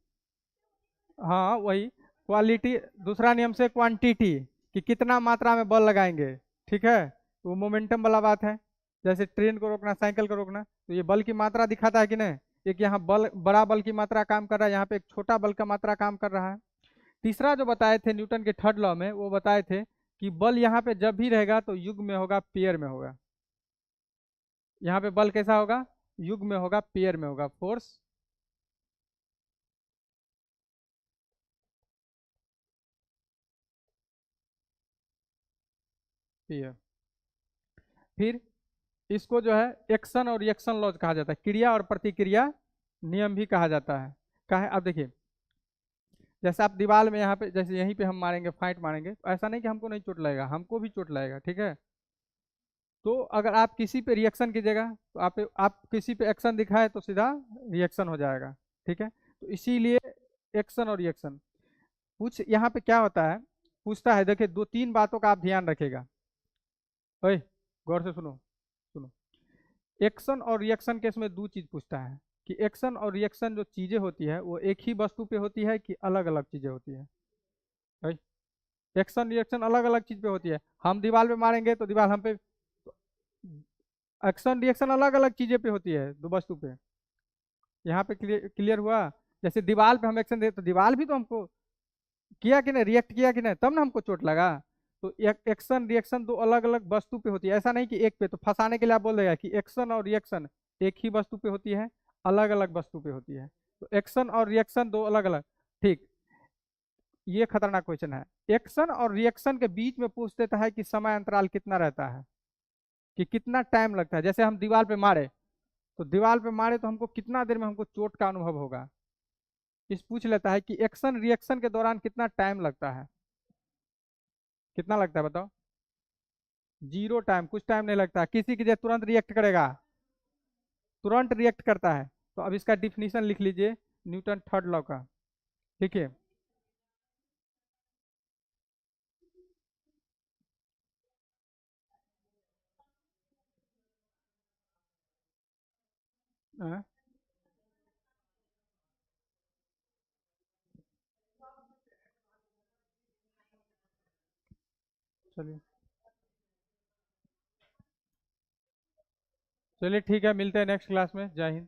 हाँ वही क्वालिटी। दूसरा नियम से क्वांटिटी, कि कितना मात्रा में बल लगाएंगे। ठीक है, तो वो मोमेंटम वाला बात है। जैसे ट्रेन को रोकना, साइकिल को रोकना, तो ये बल की मात्रा दिखाता है कि नहीं। एक यहाँ बल, बड़ा बल की मात्रा काम कर रहा है, यहाँ पे एक छोटा बल का मात्रा काम कर रहा है। तीसरा जो बताए थे न्यूटन के थर्ड लॉ में, वो बताए थे कि बल यहाँ पे जब भी रहेगा तो युग में होगा, पेयर में होगा। यहाँ पे बल कैसा होगा, युग में होगा, पेयर में होगा, फोर्स पेयर। फिर इसको जो है एक्शन और रिएक्शन लॉज कहा जाता है, क्रिया और प्रतिक्रिया नियम भी कहा जाता है। कहा है, अब देखिए, जैसे आप दीवार में यहाँ पे, जैसे यहीं पे हम मारेंगे, फाइट मारेंगे, तो ऐसा नहीं कि हमको नहीं चोट लगेगा, हमको भी चोट लगेगा। ठीक है, तो अगर आप किसी पे रिएक्शन कीजिएगा, तो आप किसी पे एक्शन दिखाए तो सीधा रिएक्शन हो जाएगा। ठीक है, तो इसीलिए एक्शन और रिएक्शन पूछ, यहाँ पे क्या होता है, पूछता है, देखिए दो तीन बातों का आप ध्यान रखेगा। ओए, गौर से सुनो, सुनो। एक्शन और रिएक्शन के इसमें दो चीज पूछता है, कि एक्शन और रिएक्शन जो चीजें होती है वो एक ही वस्तु पे होती है कि अलग अलग चीजें होती है। भाई, एक्शन रिएक्शन अलग अलग चीज पे होती है। हम दीवार पे मारेंगे तो दीवार हम पे, एक्शन रिएक्शन अलग अलग चीजें पे होती है, दो वस्तु पे। यहाँ पे क्लियर क्लियर हुआ। जैसे दीवार पे हम एक्शन दे तो दीवार भी तो हमको किया कि नहीं, रिएक्ट किया कि नहीं, तब ना हमको चोट लगा। तो एक्शन रिएक्शन दो अलग अलग वस्तु पे होती है, ऐसा नहीं कि एक पे। तो फंसाने के लिए आप बोल देगा कि एक्शन और रिएक्शन एक ही वस्तु पे होती है, अलग अलग वस्तु पे होती है। तो एक्शन और रिएक्शन दो अलग अलग। ठीक, ये खतरनाक क्वेश्चन है। एक्शन और रिएक्शन के बीच में पूछ देता है कि समय अंतराल कितना रहता है, कि कितना टाइम लगता है। जैसे हम दीवार पे मारे, तो दीवार पे मारे तो हमको कितना देर में हमको चोट का अनुभव होगा। इस पूछ लेता है कि एक्शन रिएक्शन के दौरान कितना टाइम लगता है, कितना लगता है बताओ। जीरो टाइम, कुछ टाइम नहीं लगता। किसी की जगह तुरंत रिएक्ट करेगा, तुरंत रिएक्ट करता है। तो अब इसका डिफिनीशन लिख लीजिए, न्यूटन थर्ड लॉ का। ठीक है, हाँ, चलिए, चलिए ठीक है, मिलते हैं नेक्स्ट क्लास में। जय हिंद।